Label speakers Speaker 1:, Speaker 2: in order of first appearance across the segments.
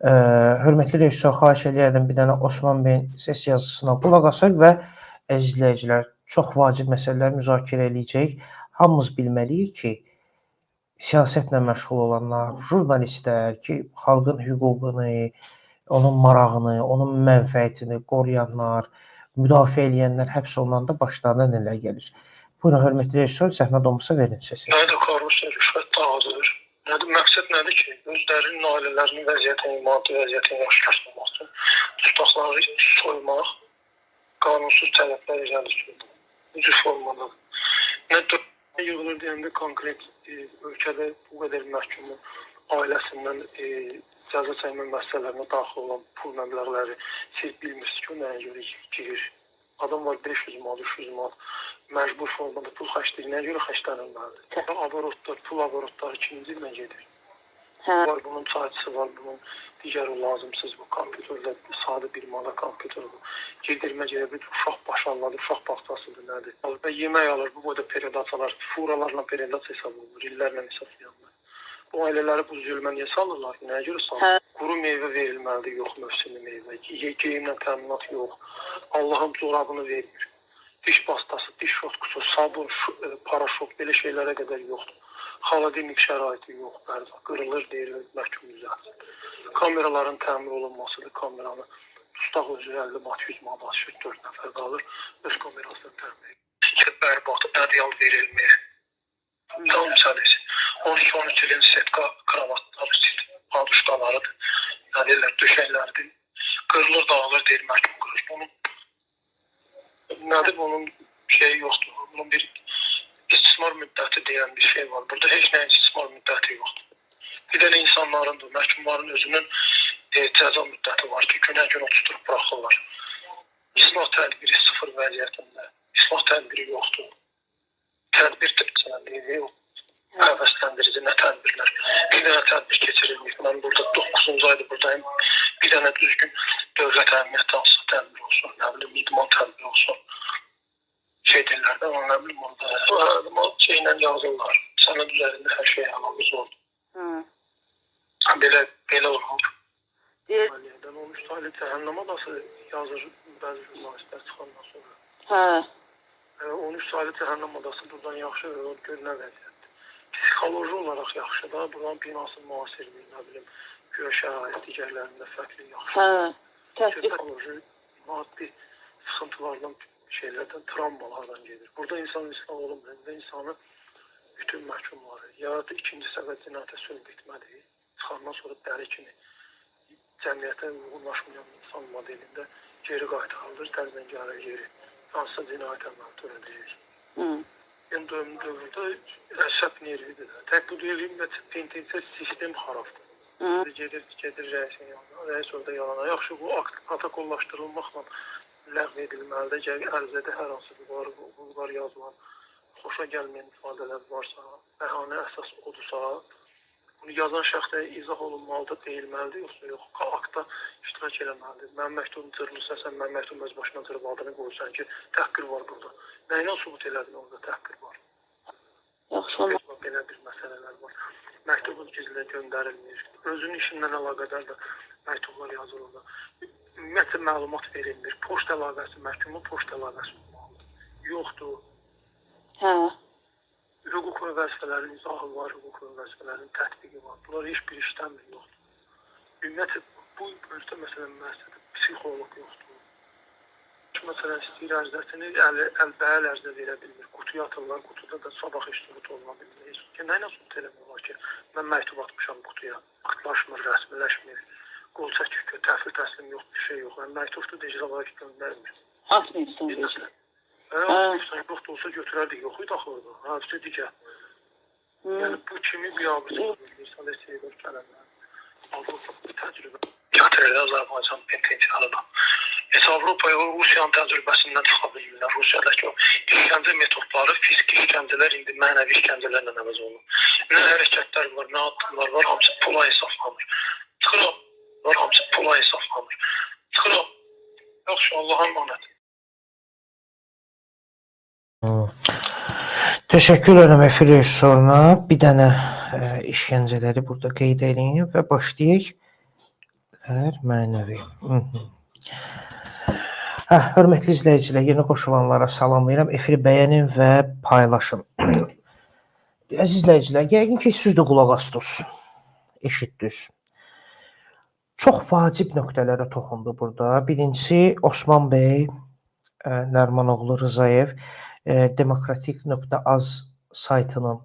Speaker 1: Hörmətli rejissor, xahiş edirəm bir dənə Osman bəyin səs yazısına qulaq asaq və izləyicilər, çox vacib məsələlər müzakirə edəcəyik. Hamımız bilməliyik ki, siyasətlə məşğul olanlar, jurnalistlər ki, xalqın hüququnu, onun marağını, onun mənfəətini qoruyanlar, müdafiə edənlər həbs olunanda başlarına nələr gəlir. Buyurun, hörmətli rejissor, zəhmət olmasa verin səsi.
Speaker 2: Nədir korrupsiya, rüşvət dağıdır? Nədir, məqsəd nədir ki, özlərinin, ailələrinin vəziyyətini, maddi vəziyyətini yaxşılaşdırmaq üçün tutaqları soymaq, qanunsuz tələblər irəli sürmək. Bu cür formadadır. Nə yığılır deyəndə konkret ölkədə bu qədər məhkumun ailəsindən cəza çəkmə məsələlərinə daxil olan pul məbləğləri siz bilmirsiniz ki, o nəyə görə girir. Adam var 500 manat, 300 manat məcbur formada pul xərcləyir, nəyə görə xərclənilməlidir? Aborotlar, pul aborotları ikinci ilə gedir. Var bunun çayçısı var, bunun digəri lazımsız bu kompüterdə, sadə bir manat kompüter bu. Gedirmə gedir, bir uşaq başarıladır, uşaq baxtasıdır, nədir? Və yemək alır, bu boyda periodatalar, furalarla periodata hesab olunur, illərlə hesablayanlar. Bu ailələri bu zülmə niyə salırlar? Nəyə görə salırlar? Quru meyvə verilməlidir, yox mövsümlü meyvə. Geyimlə təminat yox. Allahın corabını vermir. Diş pastası, diş şotkusu, sabun, paraşot, belə şeylərə qədər yoxdur. Xaladenik şəraiti yox, bərdə. Qırılır, deyilir, məhkum düzəltir. Kameraların təmir olunmasıdır, kameranı tutaq özü 50 mat, 100 mat aşır, 4 nəfər qalır, öz kamerasını təmir edir. Bərbad, ədyal verilmir. Tam müsaadəsi. 12-13 ilin setka kravatları, paduşkalarıdır. Nə deyirlər, döşəklərdir. Qırılır, dağılır, deyir, məhkum qırır. Bunun nədir, bunun şeyi yoxdur. Bunun bir istismar müddəti deyən bir şey var. Burada heç nəyin istismar müddəti yoxdur. Bir dənə insanların, məhkumların özünün cəza müddəti var ki, günə-gün oturtup bıraxırlar. İslah tədbiri sıfır vəziyyətində. İslah tədbiri yoxdur. Tədbir tədbirləndiyi yox. Həvəsləndirici nə tədbirlər. Bir dənə tədbir keçirilmir. Mən burada 9-cu ayda buradayım. Bir dənə düzgün dövlət əmniyyəti alsa tədbir olsun. Nə bilim, idman tədbir olsun. Şey deyirlər də, nə bilim, orada şeylə yazırlar. Sənəd üzərində hər şey əlamız oldu. Belə olur. Aliyyədən 13 saylı cəhənnəm adası yazır bəzi jurnalistlər çıxandan sonra. 13 saylı cəhənnəm adası buradan yaxşı görünə vəziyyətdir. Psixoloji olaraq yaxşı da, buranın binası müasirliyi, nə bilim, göy şərait digərlərində fərqli yaxşı. Psixoloji, maddi sıxıntılardan, şeylərdən, travmalardan gedir. Burada insan islah olunmur, insanı bütün məhkumları, ya da ikinci səvət cinayətə sürüb etməlidir. Çıxandan sonra dəri kimi cəmiyyətə uyğunlaşmayan insan modelində geri qaytarılır, təzəngara geri. Hansısa cinayət əməli törədəcək. Yəni, dövrdə əsəb nervidir. Tək bu deyiliyim və penitensiya sistem xarabdır. Gedir rəisin yanına, rəis orada yalana. Yaxşı, bu protokollaşdırılmaqla ləğv edilməlidir. Gəlir ərizədə hər hansı bunlar yazılan, xoşa gəlməyən ifadələr varsa, bəhanə əsas odursa, bunu yazan şəxsə izah olunmalıdır, deyilməlidir, yoxsa yox, aktda iştirak eləməlidir. Mənim məktubum cırılırsa, sən mənim məktubum öz başına cırıb adını qoyursan ki, təhqir var burada. Nəyinə subut elədin orada təhqir var? Yaxşı olmaz. Belə bir məsələlər var. Məktubun gizlə göndərilmir. Özünün işindən əlaqədar da məktublar yazılır. Ümumiyyətlə məlumat verilmir. Poçt əlaqəsi, məhkumun poçt əlaqəsi olmalıdır. Yoxdur. Hüquq və vəzifələrin izahı var, hüquq və vəzifələrin tətbiqi var. Bunlar heç bir işləmir, yoxdur. Ümumiyyətlə, bu ölkə məsələn məhsədə psixolog yoxdur. Məsələn, istəyir ərzəsini əlbəəl ərzə verə bilmir. Qutuya atırlar, qutuda da sabah iştirat olma bilmir. Nə ilə subut eləmək olar ki, mən məktub atmışam qutuya, aktlaşmır, rəsmiləşmir, qol çəkik, təhvil təslim yox, bir şey yox. Yəni, məktubda deyəcək olaraq göndərmir.
Speaker 3: Atmıyorsun deyəcək.
Speaker 2: Yoxdur olsa götürərdik, yox idi axı orada. Hadisə digər. Yəni, bu kimi biabırçı insan istəyir gələnlər. Avropa təcrübə gətirir Azərbaycan penitensiarına. Avropaya Rusiyanın təcrübəsindən çıxa bilmirlər. Rusiyadakı o işgəncə metodları, fiziki işgəncələr indi mənəvi işgəncələrlə əvəz olunur. Nə hərəkətlər var, nə addımlar var, hamısı pula hesablanır. Çıxır, var, hamısı pula hesablanır. Çıxır, yaxşı, Allah'a əmanət.
Speaker 1: Təşəkkür edirəm efir rejissoruna. Bir dənə işgəncələri burada qeyd edeyim və başlayaq. Mənəvi. Hörmətli izləyicilər, yeni qoşulanlara salamlayıram. Efiri bəyənin və paylaşın. Əziz izləyicilər, yəqin ki, siz də qulaq asdınız, eşitdiniz. Çox vacib nöqtələrə toxundu burada. Birincisi, Osman bəy, Nərimanoğlu Rzayev, demokratik.az saytının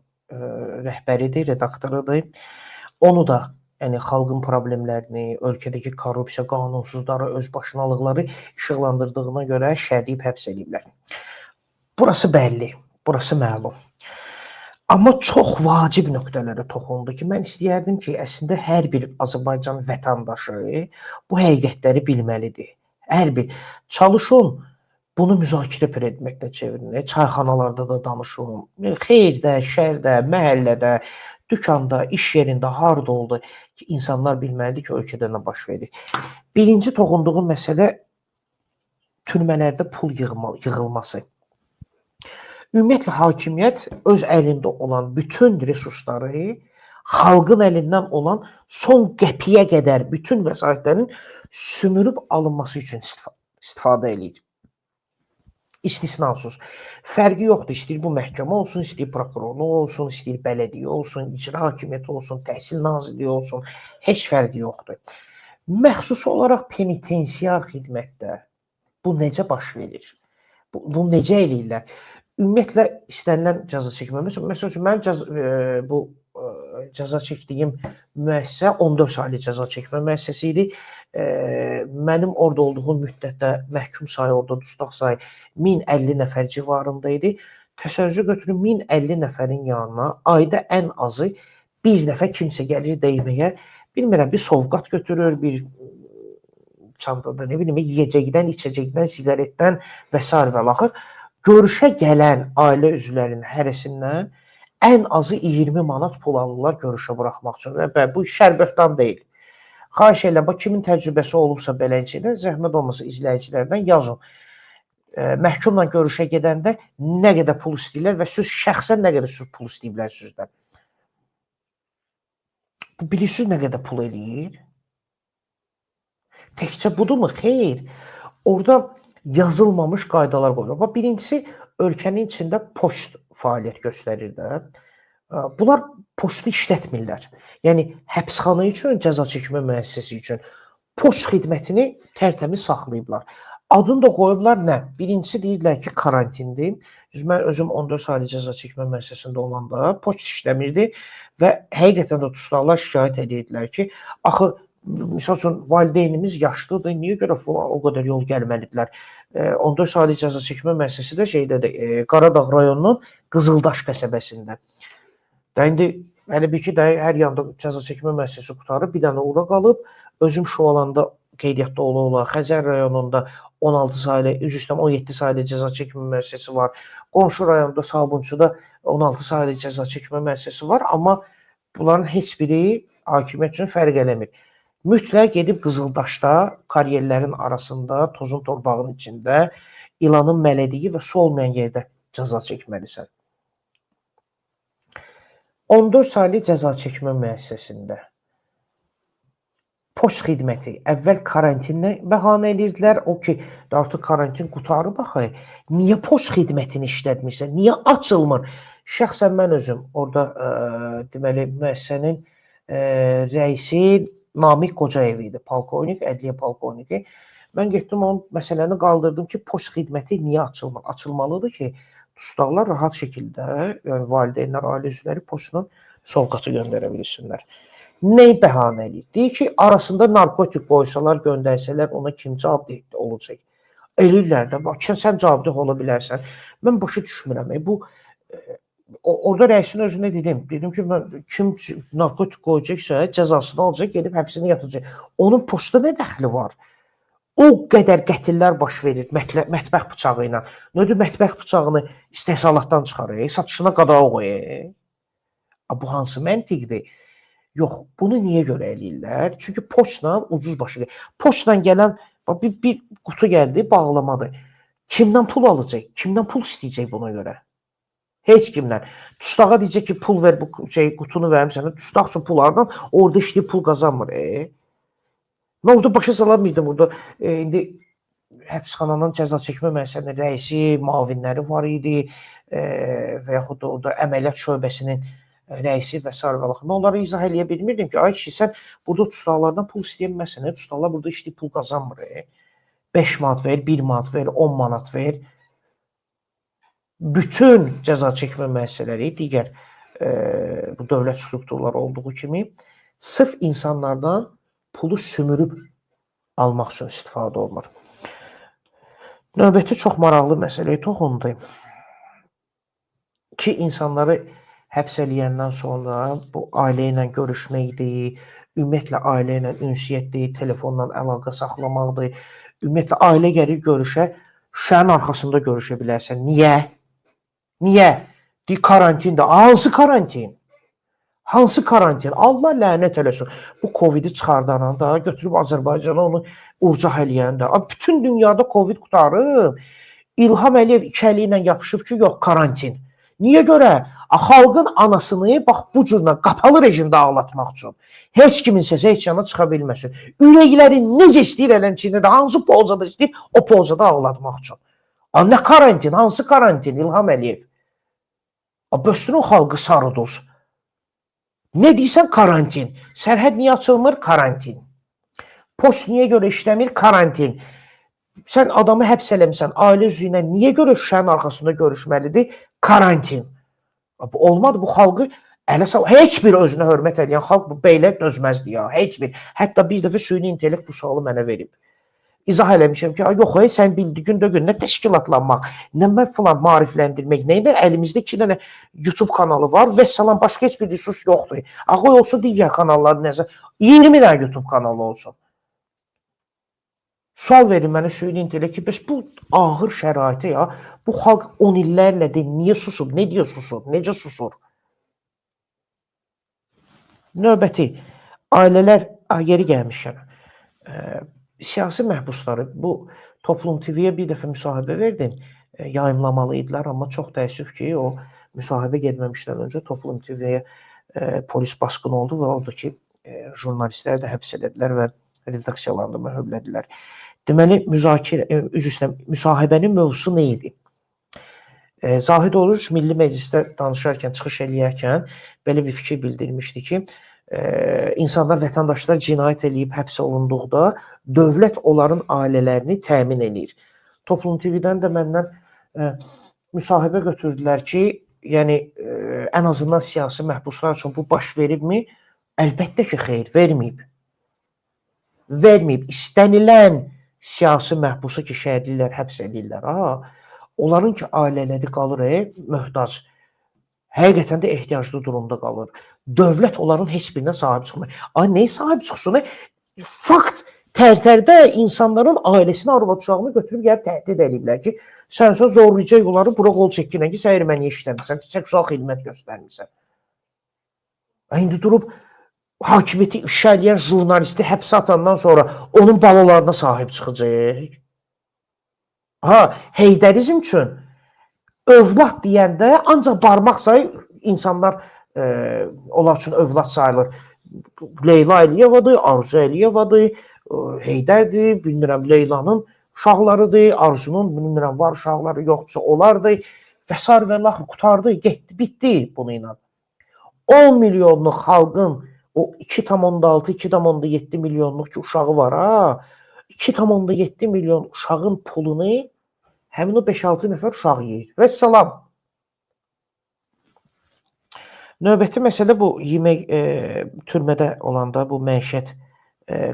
Speaker 1: rəhbəridir, redaktorudur. Onu da, yəni xalqın problemlərini, ölkədəki korrupsiya, qanunsuzları, özbaşınalıqları işıqlandırdığına görə şərləyib həbs ediblər. Burası bəlli, burası məlum. Amma çox vacib nöqtələrə toxundu ki, mən istəyərdim ki, əslində hər bir Azərbaycan vətəndaşı bu həqiqətləri bilməlidir. Hər bir. Çalışın bunu müzakirə etməklə çevirin. Çayxanalarda da danışın. Xeyirdə, şərdə, məhəllədə, dükanda, iş yerində, harda oldu ki, insanlar bilməlidir ki, ölkədə nə baş verir. Birinci toxunduğum məsələ türmələrdə pul yığılması. Ümumiyyətlə, hakimiyyət öz əlində olan bütün resursları xalqın əlindən olan son qəpiyə qədər bütün vəsaitlərin sümürüb alınması üçün istifadə edir. İstisnasız. Fərqi yoxdur. İstəyir bu məhkəmə olsun, istəyir prokurorluq olsun, istəyir bələdiyyə olsun, icra hakimiyyəti olsun, təhsil nazirliyi olsun. Heç fərqi yoxdur. Məxsus olaraq penitensiar xidmətdə bu necə baş verir? Bunu necə eləyirlər? Ümumiyyətlə, istənilən cəza çəkmə. Məsəl üçün, mənim bu cəza çəkdiyim müəssisə 14 saylı cəza çəkmə müəssisəsi idi. Mənim orada olduğum müddətdə məhkum sayı, orada dustaq sayı 1050 nəfər civarında idi. Təsəvvür götürün, 1050 nəfərin yanına ayda ən azı bir dəfə kimsə gəlir dəyməyə, bilmirəm, bir sovqat götürür, bir çantada, nə bilim, yeyəcəkdən, içəcəkdən, siqaretdən və s. və laxır. Görüşə gələn ailə üzvlərinin hərəsindən ən azı 20 manat pul alırlar görüşə buraxmaq üçün. Və bu şərbətdan deyil. Xahiş edirəm, kimin təcrübəsi olubsa belə şeydə, zəhmət olmasa izləyicilərdən yazın. Məhkumla görüşə gedəndə nə qədər pul istəyirlər və siz şəxsən nə qədər pul istəyirlər sizdən. Bu bilirsiniz nə qədər pul eləyir? Təkcə budurmu? Xeyr. Orada yazılmamış qaydalar qoyulur. Birincisi, ölkənin içində poçt fəaliyyət göstərir də. Bunlar poçtu işlətmirlər. Yəni, həbsxana üçün, cəza çəkmə müəssisəsi üçün poçt xidmətini tərtəmiz saxlayıblar. Adını da qoyublar nə? Birincisi deyirlər ki, karantindir. Mən özüm 14 saylı cəza çəkmə müəssisəsində olanda poçt işləmirdi və həqiqətən də tutuqlar şikayət edirdilər ki, axı, misal üçün, valideynimiz yaşlıdır, niyə görə o qədər yol gəlməlidirlər? 14 saylı cəza çəkmə müəssisəsi də şeydədir, Qaradağ rayonunun Qızıldaş qəsəbəsində. İndi, hələ bir ki, hər yanda cəza çəkmə müəssisəsi qutarıb, bir dənə ora qalıb, özüm Şovalanda qeydiyyatda ola-ola, Xəzər rayonunda 16 saylı, üzr istəyirəm, 17 saylı cəza çəkmə müəssisəsi var. Qonşu rayonda, Sabunçuda 16 saylı cəza çəkmə müəssisəsi var, amma bunların heç biri hakimiyyət üçün fərq eləmir. Mütləq gedib Qızıldaşda, karyerlərin arasında, tozun torpağın içində, ilanın mələdiyi və su olmayan yerdə cəza çəkməlisən. 14 saylı cəza çəkmə müəssisəsində poçt xidməti əvvəl karantinlə bəhanə edirdilər. O ki, artıq karantin qutarıb axı. Niyə poçt xidmətini işlətmirsən? Niyə açılmır? Şəxsən mən özüm orada deməli müəssisənin rəisi Namiq Qocayev idi, polkovnik, ədliyyə polkovniki. Mən getdim, onun məsələni qaldırdım ki, poçt xidməti niyə açılmır? Açılmalıdır ki, tutaqlar rahat şəkildə, yəni valideynlər, ailə üzvləri poçtla sovqatı göndərə bilsinlər. Nəyi bəhanə edir? Deyir ki, arasında narkotik qoysalar, göndərsələr, ona kim cavabdeh olacaq? Elirlər də, bax, sən cavabdeh ola bilərsən. Mən başa düşmürəm. Orada rəisin özünə dedim ki, kim narkotik qoyacaqsa, cəzasını alacaq, gedib həbsini yatacaq. Onun poçta nə dəxli var? O qədər qətillər baş verir mətbəx bıçağı ilə. Nədir mətbəx bıçağını istehsalatdan çıxarır, satışına qadağa qoyur. Bu hansı məntiqdir? Yox, bunu niyə görə eləyirlər? Çünki poçtla ucuz başı gəlir. Poçtla gələn bir qutu gəldi, bağlamadır. Kimdən pul alacaq? Kimdən pul istəyəcək buna görə? Heç kimdən. Tustağa deyəcək ki, pul ver, bu qutunu verim sənə. Tustaq üçün pul aradan, orada işləyib pul qazanmır. Mən orada başa sala bilmirdim. Orada indi həbsxananın cəza çəkmə müəssisəsinin rəisi, müavinləri var idi və yaxud da orada əməliyyat şöbəsinin rəisi və s. və mən onlara izah eləyə bilmirdim ki, ay kişi, sən burada tutuqlardan pul istəyənməsən, tutuqlar burada işləyib pul qazanmır. 5 manat ver, 1 manat ver, 10 manat ver. Bütün cəza çəkmə müəssisələri, digər bu dövlət strukturları olduğu kimi sırf insanlardan pulu sümürüb almaq üçün istifadə olunur. Növbəti çox maraqlı məsələyə toxundum ki, insanları həbs eləyəndən sonra bu ailə ilə görüşməkdir, ümumiyyətlə ailə ilə ünsiyyətdir, telefonla əlaqə saxlamaqdır. Ümumiyyətlə ailə gəlir görüşə, şüşənin arxasında görüşə bilərsən. Niyə? Niyə? Deyir, karantindir. Hansı karantin? Hansı karantin? Allah lənət eləsin. Bu Covid-i çıxardanan da, götürüb Azərbaycana onu urcaq eləyən də. Bütün dünyada Covid qutarıb. İlham Əliyev 2 əli ilə yapışıb ki, yox, karantin. Niyə görə? Xalqın anasını bax bu cürlə qapalı rejimdə ağlatmaq üçün. Heç kimin səsi heç yana çıxa bilməsin. Ürəkləri necə istəyir elənçini də, hansı pozada istəyir, o pozada ağlatmaq üçün. Nə karantin? Hansı karantin? İlham Əliyev. Böstürün xalqı sarıduz. Nə deyirsən? Karantin. Sərhəd niyə açılmır? Karantin. Post niyə görə işləmir? Karantin. Sən adamı həbs eləmirsən, ailə üzvü ilə niyə görə şüşənin arxasında görüşməlidir? Karantin. Olmadı, bu xalqı ələ sal. Heç bir özünə hörmət edən xalq bu beylə dözməzdi ya. Heç bir. Hətta bir dəfə süni intellekt bu sualı mənə verib. İzah eləmişəm ki, yox, sən bildiyin də gün nə təşkilatlanmaq, nə filan maarifləndirmək, nə ilə əlimizdə 2 dənə YouTube kanalı var və salam başqa heç bir resurs yoxdur. Qoy olsun digər kanalların nəzər. 20 dənə YouTube kanalı olsun. Sual verin mənə süni intellekt ki, bəs bu ağır şəraitə ya, bu xalq 10 illərlədir, niyə susub, nə deyə susur, necə susur? Növbəti, ailələr, yeri gəlmişəm. Siyasi məhbusları, bu Toplum TV-yə bir dəfə müsahibə verdim, yayımlamalı idilər, amma çox təəssüf ki, o müsahibə getməmişdən öncə Toplum TV-yə polis basqını oldu və oradakı jurnalistləri də həbs elədilər və redaksiyalarını möhürlədilər. Deməli, müsahibənin mövzusu nə idi? Zahid Oruc Milli Məclisdə danışarkən, çıxış eləyərkən belə bir fikir bildirmişdi ki, insanlar, vətəndaşlar cinayət eləyib həbs olunduqda dövlət onların ailələrini təmin eləyir. Toplum TV-dən də məndən müsahibə götürdülər ki, yəni ən azından siyasi məhbuslar üçün bu baş veribmi? Əlbəttə ki, xeyr, verməyib. Verməyib. İstənilən siyasi məhbusu ki, şəhidlilər, həbs edirlər. Onların ki, ailələri qalır, möhtac. Həqiqətən də ehtiyaclı durumda qalır. Dövlət onların heç birinə sahib çıxmır. Nəyə sahib çıxsın? Fakt tərtərdə insanların ailəsini, arvad uşağını götürüb gəlib təhdid ediblər ki, sənsə zorlayacaq onları, bura qol çəkinə ki, sən erməni işləmirsən, seksual xidmət göstərmirsən. İndi durub hakimiyyəti ifşa edən jurnalisti həbsə atandan sonra onun balalarına sahib çıxacaq. Heydərizm üçün övlad deyəndə ancaq barmaq sayı insanlar onlar üçün övlad sayılır. Leyla Əliyevadır, Arzu Əliyevadır, Heydərdir, bilmirəm, Leylanın uşaqlarıdır, Arzunun, bilmirəm, var uşaqları yoxdursa onlardır və s. və lax qutardı, getdi, bitdi bununla. 10 milyonluq xalqın o 2,6, 2,7 milyonluq ki, uşağı var, 2,7 milyon uşağın pulunu həmin o 5-6 nəfər uşaq yeyir. Və salam. Növbəti məsələ bu yemək türmədə olanda bu məişət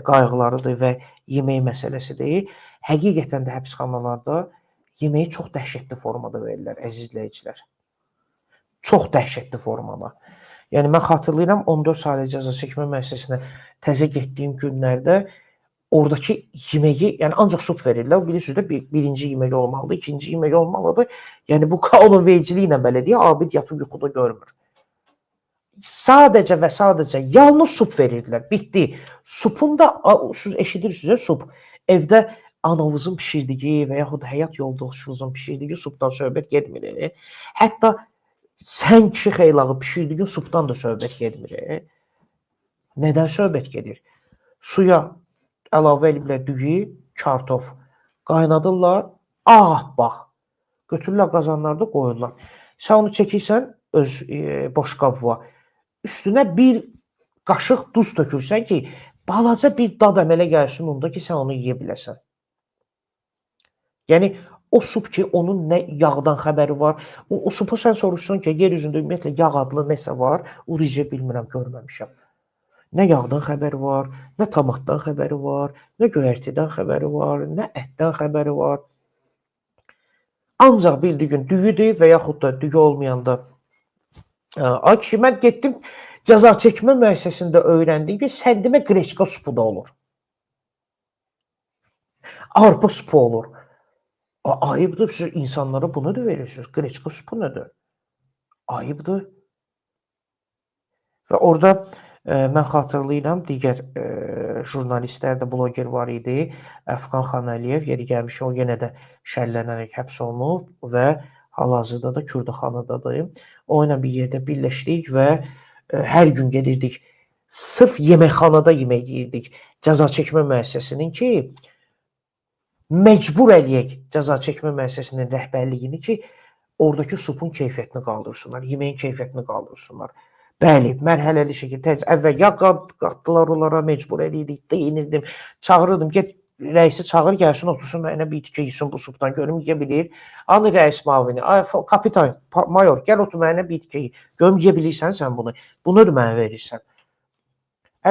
Speaker 1: qayğılarıdır və yemək məsələsidir. Həqiqətən də həbsxanalarda yeməyi çox dəhşətli formada verirlər, əzizləyicilər. Çox dəhşətli formada. Yəni, mən xatırlayıram, 14 saylı cəza çəkmə müəssisəsinə təzə getdiyim günlərdə oradakı yeməyi, yəni ancaq sup verirlər. Bilirsiniz də, birinci yemək olmalıdır, ikinci yemək olmalıdır. Yəni, bu onun vericiliyi ilə belə deyə, abid yatıb yuxuda görmür. Sadəcə və sadəcə yalnız sup verirdilər, bitdi. Supun da, siz eşidirsiniz, sup. Evdə anavızın pişirdiyi və yaxud həyat yoldaşınızın pişirdiyi supdan söhbət getmir. Hətta sən kişi xeylağı pişirdiyin supdan da söhbət getmir. Nədən söhbət gedir? Suya əlavə ediblər düyü, kartof. Qaynadırlar, ağappaq. Götürürlər qazanlarda qoyurlar. Sən onu çəkirsən öz boş qabığa. Üstünə bir qaşıq duz tökürsən ki, balaca bir dad əmələ gəlsin onda ki, sən onu yeyə biləsən. Yəni, o sup ki, onun nə yağdan xəbəri var. O supu sən soruşsan ki, yer üzündə ümumiyyətlə yağ adlı nəsə var, o rica bilmirəm, görməmişəm. Nə yağdan xəbəri var, nə tomatdan xəbəri var, nə göyərtidən xəbəri var, nə ətdən xəbəri var. Ancaq bildiyi gün düyüdür və yaxud da düyü olmayanda. Ay kişi, mən getdim cəza çəkmə müəssisəsində öyrəndim ki, səndimə qreçka supu da olur. Arpa supu olur. Ayıbdır, siz insanlara bunu da verirsiniz. Qreçka supu nədir? Ayıbdır. Və orada mən xatırlayıram, digər jurnalistlər də, bloger var idi. Əfqan Xan Əliyev, yeri gəlmiş, o yenə də şərlənərək həbs olunub və hal-hazırda da Kürdəxanadadır. O ilə bir yerdə birləşdik və hər gün gedirdik. Sırf yeməkxanada yemək yeyirdik. Cəza çəkmə müəssisəsinin ki, məcbur eləyək cəza çəkmə müəssisəsinin rəhbərliyini ki, oradakı supun keyfiyyətini qaldırsınlar, yeməyin keyfiyyətini qaldırsınlar. Bəli, mərhələli şəkildə əvvəl yağ qatdılar onlara, mecbur eləyirdik, deyinirdim, çağırırdım, get rəisi çağır, gəlsin, otursun, mənə bir tikə yesin bu supdan, görüm yeyə bilir. Anı rəis mavini, kapitan, mayor, gəl otur, mənə bir tikə ye. Görüm yeyə bilirsən sən bunu, bunu da mənə verirsən.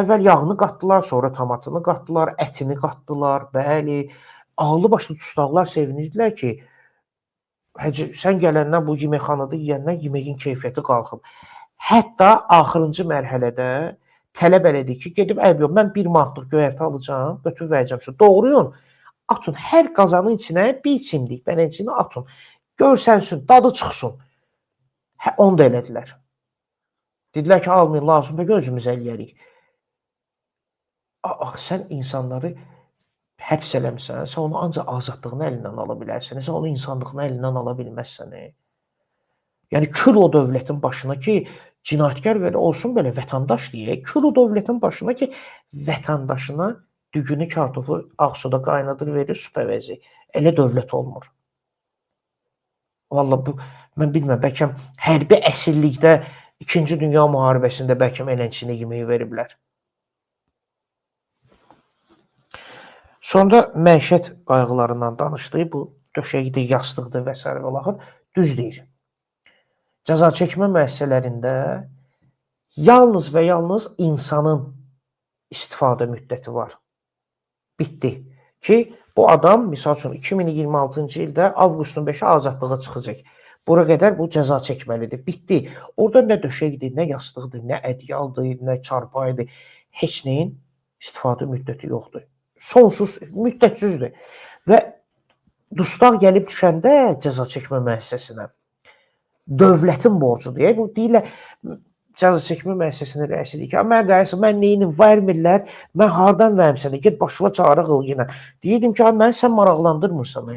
Speaker 1: Əvvəl yağını qatdılar, sonra tomatını qatdılar, ətini qatdılar, bəli. Ağlı başlı tustaqlar sevinirdilər ki, sən gələndən bu yeməkxanada yeyəndən yeməyin keyfiyyəti qalxıb. Hətta axırıncı mərhələdə tələb elədik ki, gedib yox, mən 1 manatlıq göyərti alacağım, götürüb verəcəm. Doğruyun, atın, hər qazanın içinə bir çimdik, bənəncini atın, görsənsin, dadı çıxsın. Onu da elədilər. Dedilər ki, almayın, lazımda gözümüz eləyərik. Sən insanları həbs eləmsən, sən onu ancaq azadlığını əlindən ala bilərsən, sən onu insanlığını əlindən ala bilməzsən. Yəni, kül o dövlətin başına ki, cinayətkar belə olsun, belə vətəndaş deyək, kül o dövlətin başına ki, vətəndaşına düyünü, kartofu ağ suda qaynadır, verir sup əvəzi. Elə dövlət olmur. Vallahi bu, mən bilməm, bəlkə hərbi əsirlikdə, 2-ci Dünya müharibəsində bəlkə elənçini yeməyi veriblər. Sonra məişət qayğılarından danışdı. Bu döşəkdir, yastıqdır və s. və laxır. Düz deyir. Cəza çəkmə müəssisələrində yalnız və yalnız insanın istifadə müddəti var. Bitdi. Ki, bu adam, misal üçün, 2026-cı ildə avqustun 5-i azadlığa çıxacaq. Bura qədər bu cəza çəkməlidir. Bitdi. Orada nə döşəkdir, nə yastıqdır, nə ədyaldır, nə çarpaydır. Heç nəyin istifadə müddəti yoxdur. Sonsuz, müddətsizdir. Və dustaq gəlib düşəndə cəza çəkmə müəssisəsinə dövlətin borcudur. Bu deyirlər, cəza çəkmə müəssisəsinin rəisidir ki, mən rəisim, mən neyini vermirlər, mən hardan vermişəm, get başına çağırıq yenə. Deyirdim ki, mən sən maraqlandırmırsan,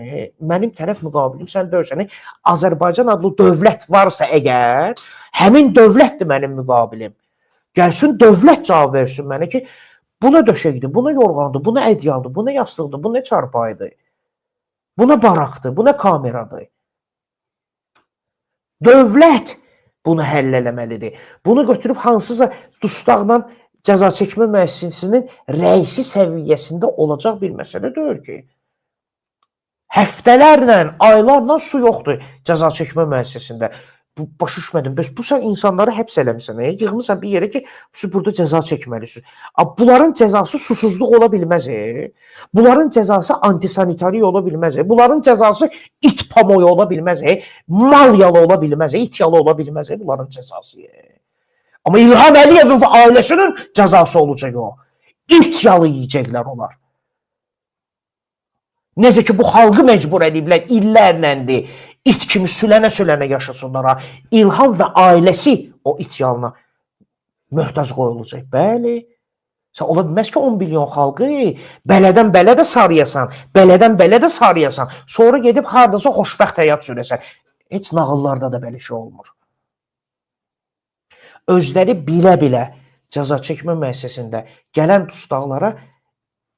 Speaker 1: mənim tərəf müqabilim, sən döyürsən. Azərbaycan adlı dövlət varsa əgər, həmin dövlətdir mənim müqabilim. Gəlsin, dövlət cavab versin mənə ki, buna döşəkdir, buna yorğandır, buna ədyaldır, buna yastıqdır, buna çarpayıdır, buna baraqdır, buna kameradır. Dövlət bunu həll eləməlidir. Bunu götürüb hansısa dustaqla cəza çəkmə müəssisəsinin rəisi səviyyəsində olacaq bir məsələ deyil ki. Həftələrlə, aylarla su yoxdur cəza çəkmə müəssisəsində. Başa düşmədim. Bu sən insanları həbs eləmirsən. Yığmısan bir yerə ki, burada cəza çəkməlisin. Bunların cəzası susuzluq ola bilməz. Bunların cəzası antisanitariya ola bilməz. Bunların cəzası it pamoyu ola bilməz. Mal yalı ola bilməz. İt yalı ola bilməz. Bunların cəzası. Amma İlham Əliyevin və ailəsinin cəzası olacaq o. İt yalı yiyəcəklər onlar. Necə ki, bu xalqı məcbur ediblər, illərləndir. İt kimi sülənə-sülənə yaşasınlar. İlham və ailəsi o it yalına möhtac qoyulacaq. Bəli. Sən ola bilməz ki, 10 milyon xalqı belədən belə də sarıyasan, belədən belə də sarıyasan. Sonra gedib hardasa xoşbəxt həyat sürəsən. Heç nağıllarda da belə şey olmur. Özləri bilə-bilə cəza çəkmə müəssisəsində gələn dustaqlara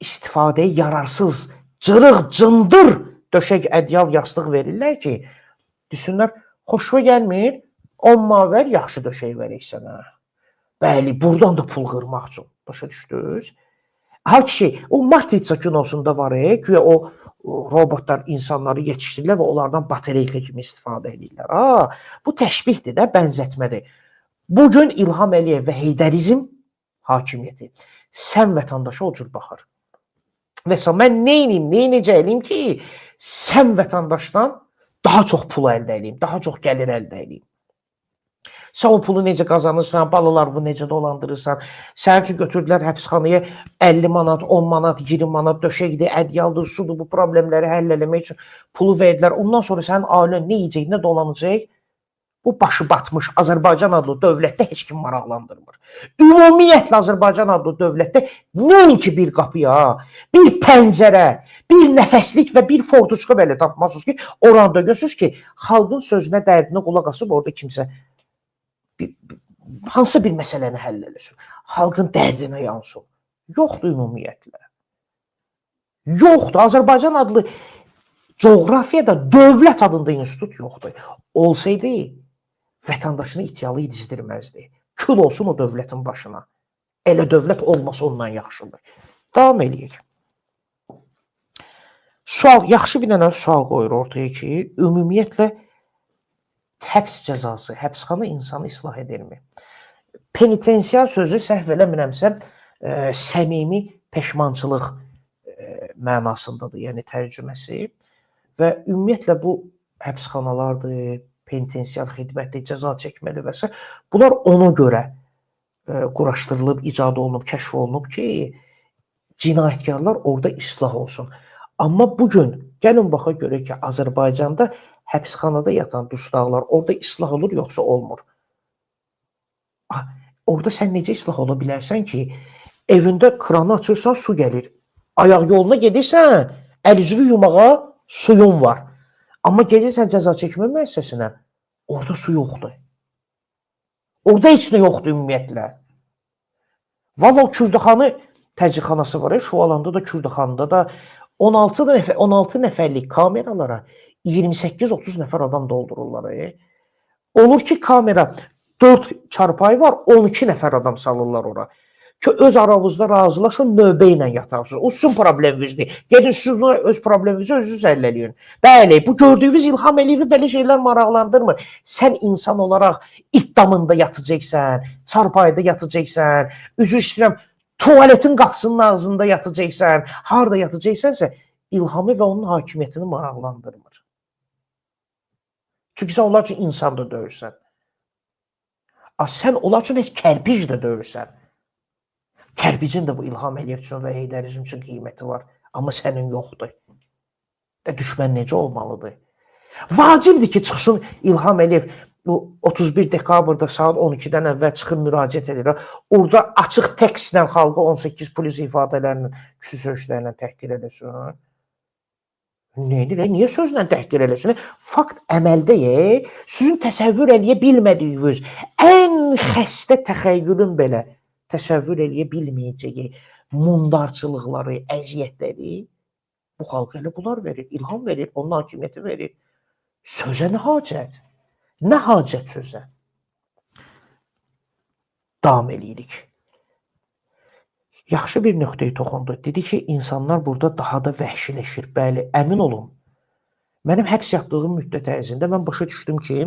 Speaker 1: istifadəyə yararsız, cırıq, cındır döşək, ədyal, yastıq verirlər ki, düşünlər, xoşuna gəlmir, 10 manat ver, yaxşı döşək verək sənə. Bəli, buradan da pul qırmaq üçün. Başa düşdünüz? Halbuki o Matriça kinosunda var, güya o robotlar insanları yetişdirirlər və onlardan batareyka kimi istifadə edirlər. Bu təşbihdir də, bənzətmədir. Bugün İlham Əliyev və Heydərizm hakimiyyəti sən vətəndaşa o cür baxır. Məsələn, mən necə eləyim ki, sən vətəndaşdan daha çox pul əldə edeyim, daha çox gəlir əldə edeyim. Sən o pulu necə qazanırsan, balalarını necə dolandırırsan, sənin üçün götürdülər həbsxanaya 50 manat, 10 manat, 20 manat döşəkdir, ədyaldır, sudur, bu problemləri həll eləmək üçün pulu verdilər. Ondan sonra sənin ailən nə yiyəcək, nə dolanacaq? Bu başı batmış Azərbaycan adlı dövlətdə heç kim maraqlandırmır. Ümumiyyətlə Azərbaycan adlı dövlətdə nəinki bir qapıya, bir pəncərə, bir nəfəslik və bir fortuçka belə tapmazsınız ki, oranda görürsünüz ki, xalqın sözünə, dərdinə qulaq asıb orada kimsə hansısa bir məsələni həll eləsin. Xalqın dərdinə yansın. Yoxdur ümumiyyətlə. Yoxdur. Azərbaycan adlı coğrafiyada dövlət adında institut yoxdur. Olsaydı, vətəndaşını ityalı dizdirməzdi. Kül olsun o dövlətin başına. Elə dövlət olmasa ondan yaxşıdır. Davam eləyək. Sual, yaxşı bir dənə sual qoyur ortaya ki, ümumiyyətlə həbs cəzası, həbsxana insanı islah edirmi? Penitensiar sözü səhv eləmirəmsə, səmimi peşmançılıq mənasındadır, yəni tərcüməsi. Və ümumiyyətlə bu həbsxanalardır, penitensiar xidmətdir, cəza çəkməli və s. Bunlar ona görə quraşdırılıb, icad olunub, kəşf olunub ki, cinayətkarlar orada islah olsun. Amma bugün gəlin baxa görək ki, Azərbaycanda həbsxanada yatan dustaqlar orada islah olur, yoxsa olmur. Orada sən necə islah ola bilərsən ki, evində kranı açırsan, su gəlir. Ayaq yoluna gedirsən, əl üzvü yumağa suyun var. Amma gedirsən cəza çəkmə müəssisəsinə, orada su yoxdur. Orada heç nə yoxdur ümumiyyətlə. Valla o Kürdəxanı təcridxanası var, şu alanda da Kürdəxanında da 16 nəfərlik kameralara 28-30 nəfər adam doldururlar. Olur ki, kamera 4 çarpayı var, 12 nəfər adam salırlar ora. Ki, öz aranızda razılaşın, növbə ilə yatarsınız. O sizin probleminizdir. Gedin, siz öz probleminizi özünüz həll eləyin. Bəli, bu gördüyünüz İlham Əliyevi belə şeylər maraqlandırmır. Sən insan olaraq itdamında yatacaqsan, çarpayda yatacaqsan, üzr istəyirəm, tuvaletin qapısının ağzında yatacaqsan, harada yatacaqsansə, İlhamı və onun hakimiyyətini maraqlandırmır. Çünki sən onlar üçün insan da döyürsən. Sən onlar üçün heç kərpic də döyürsən. Kərpicin də bu İlham Əliyev üçün və Heydərizm üçün qiyməti var. Amma sənin yoxdur. Düşmən necə olmalıdır? Vacibdir ki, çıxsın İlham Əliyev 31 dekabrda saat 12-dən əvvəl çıxır, müraciət edir. Orada açıq tekstlə xalqı 18 polis ifadələrinin, küçü sözlərlə təhqir eləsin. Niyə sözlə təhqir eləsin? Fakt əməldə sizin təsəvvür eləyə bilmədiyiniz ən xəstə təxəyyülün belə təsəvvür eləyə bilməyəcəyi mundarçılıqları, əziyyətləri bu xalq elə bunlar verir, ilham verir, onun hakimiyyəti verir. Sözə nə hacət? Nə hacət sözə? Davam eləyirik. Yaxşı bir nöqtəyə toxundu. Dedi ki, insanlar burada daha da vəhşiləşir. Bəli, əmin olun. Mənim həbs yatdığım müddət ərzində mən başa düşdüm ki,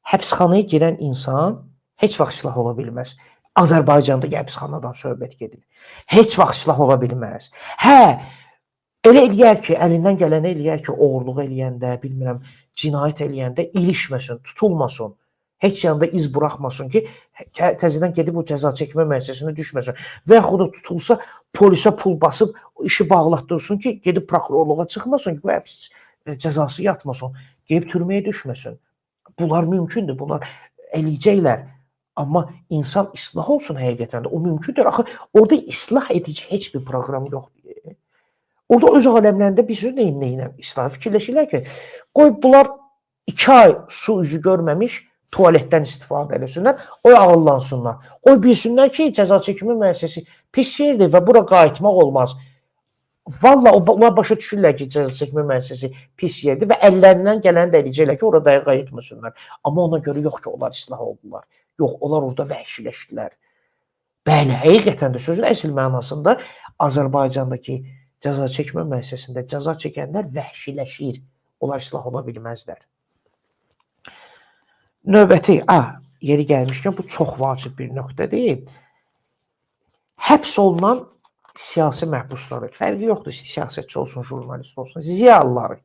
Speaker 1: həbsxanaya girən insan heç vaxt silah ola bilməz. Azərbaycanda həbsxanadan söhbət gedir. Heç vaxt silah ola bilməz. Elə eləyər ki, əlindən gələni eləyər ki, oğurluq eləyəndə, bilmirəm, cinayət eləyəndə ilişməsin, tutulmasın. Heç yanında iz buraxmasın ki, təzədən gedib o cəza çəkmə müəssisəsinə düşməsin. Və yaxud da tutulsa, polisə pul basıb, işi bağlatdırsın ki, gedib prokurorluğa çıxmasın ki, bu həbs cəzası yatmasın, gedib türməyə düşməsin. Bunlar mümkündür, bunlar eləyəcəklər. Amma insan islah olsun həqiqətən də, o mümkündür. Axı, orada islah edici heç bir proqram yoxdur. Orada öz aləmlərində bir sürü neyinlə islah fikirləşirlər ki, qoy bunlar 2 ay su üzü görməmiş tualetdən istifadə eləsinlər, o ağıllansınlar. O bilsinlər ki, cəza çəkmə müəssisəsi pis yerdir və bura qayıtmaq olmaz. Valla onlar başa düşürlər ki, cəza çəkmə müəssisəsi pis yerdir və əllərindən gələni də eləyəcəklər ki, orada dayağa yetməsinlər. Amma ona görə yox ki, onlar islah oldular. Yox, onlar orada vəhşiləşdilər. Bəli, həqiqətən də sözün əsl mənasında Azərbaycandakı cəza çəkmə müəssisəsində cəza çəkənlər vəhşiləşir. Onlar islah ola bilməzlər. Növbəti, yeri gəlmişkən bu çox vacib bir nöqtədir. Həbs olunan siyasi məhbusları, fərqi yoxdur, siyasətçi olsun, jurnalist olsun, ziyalıları.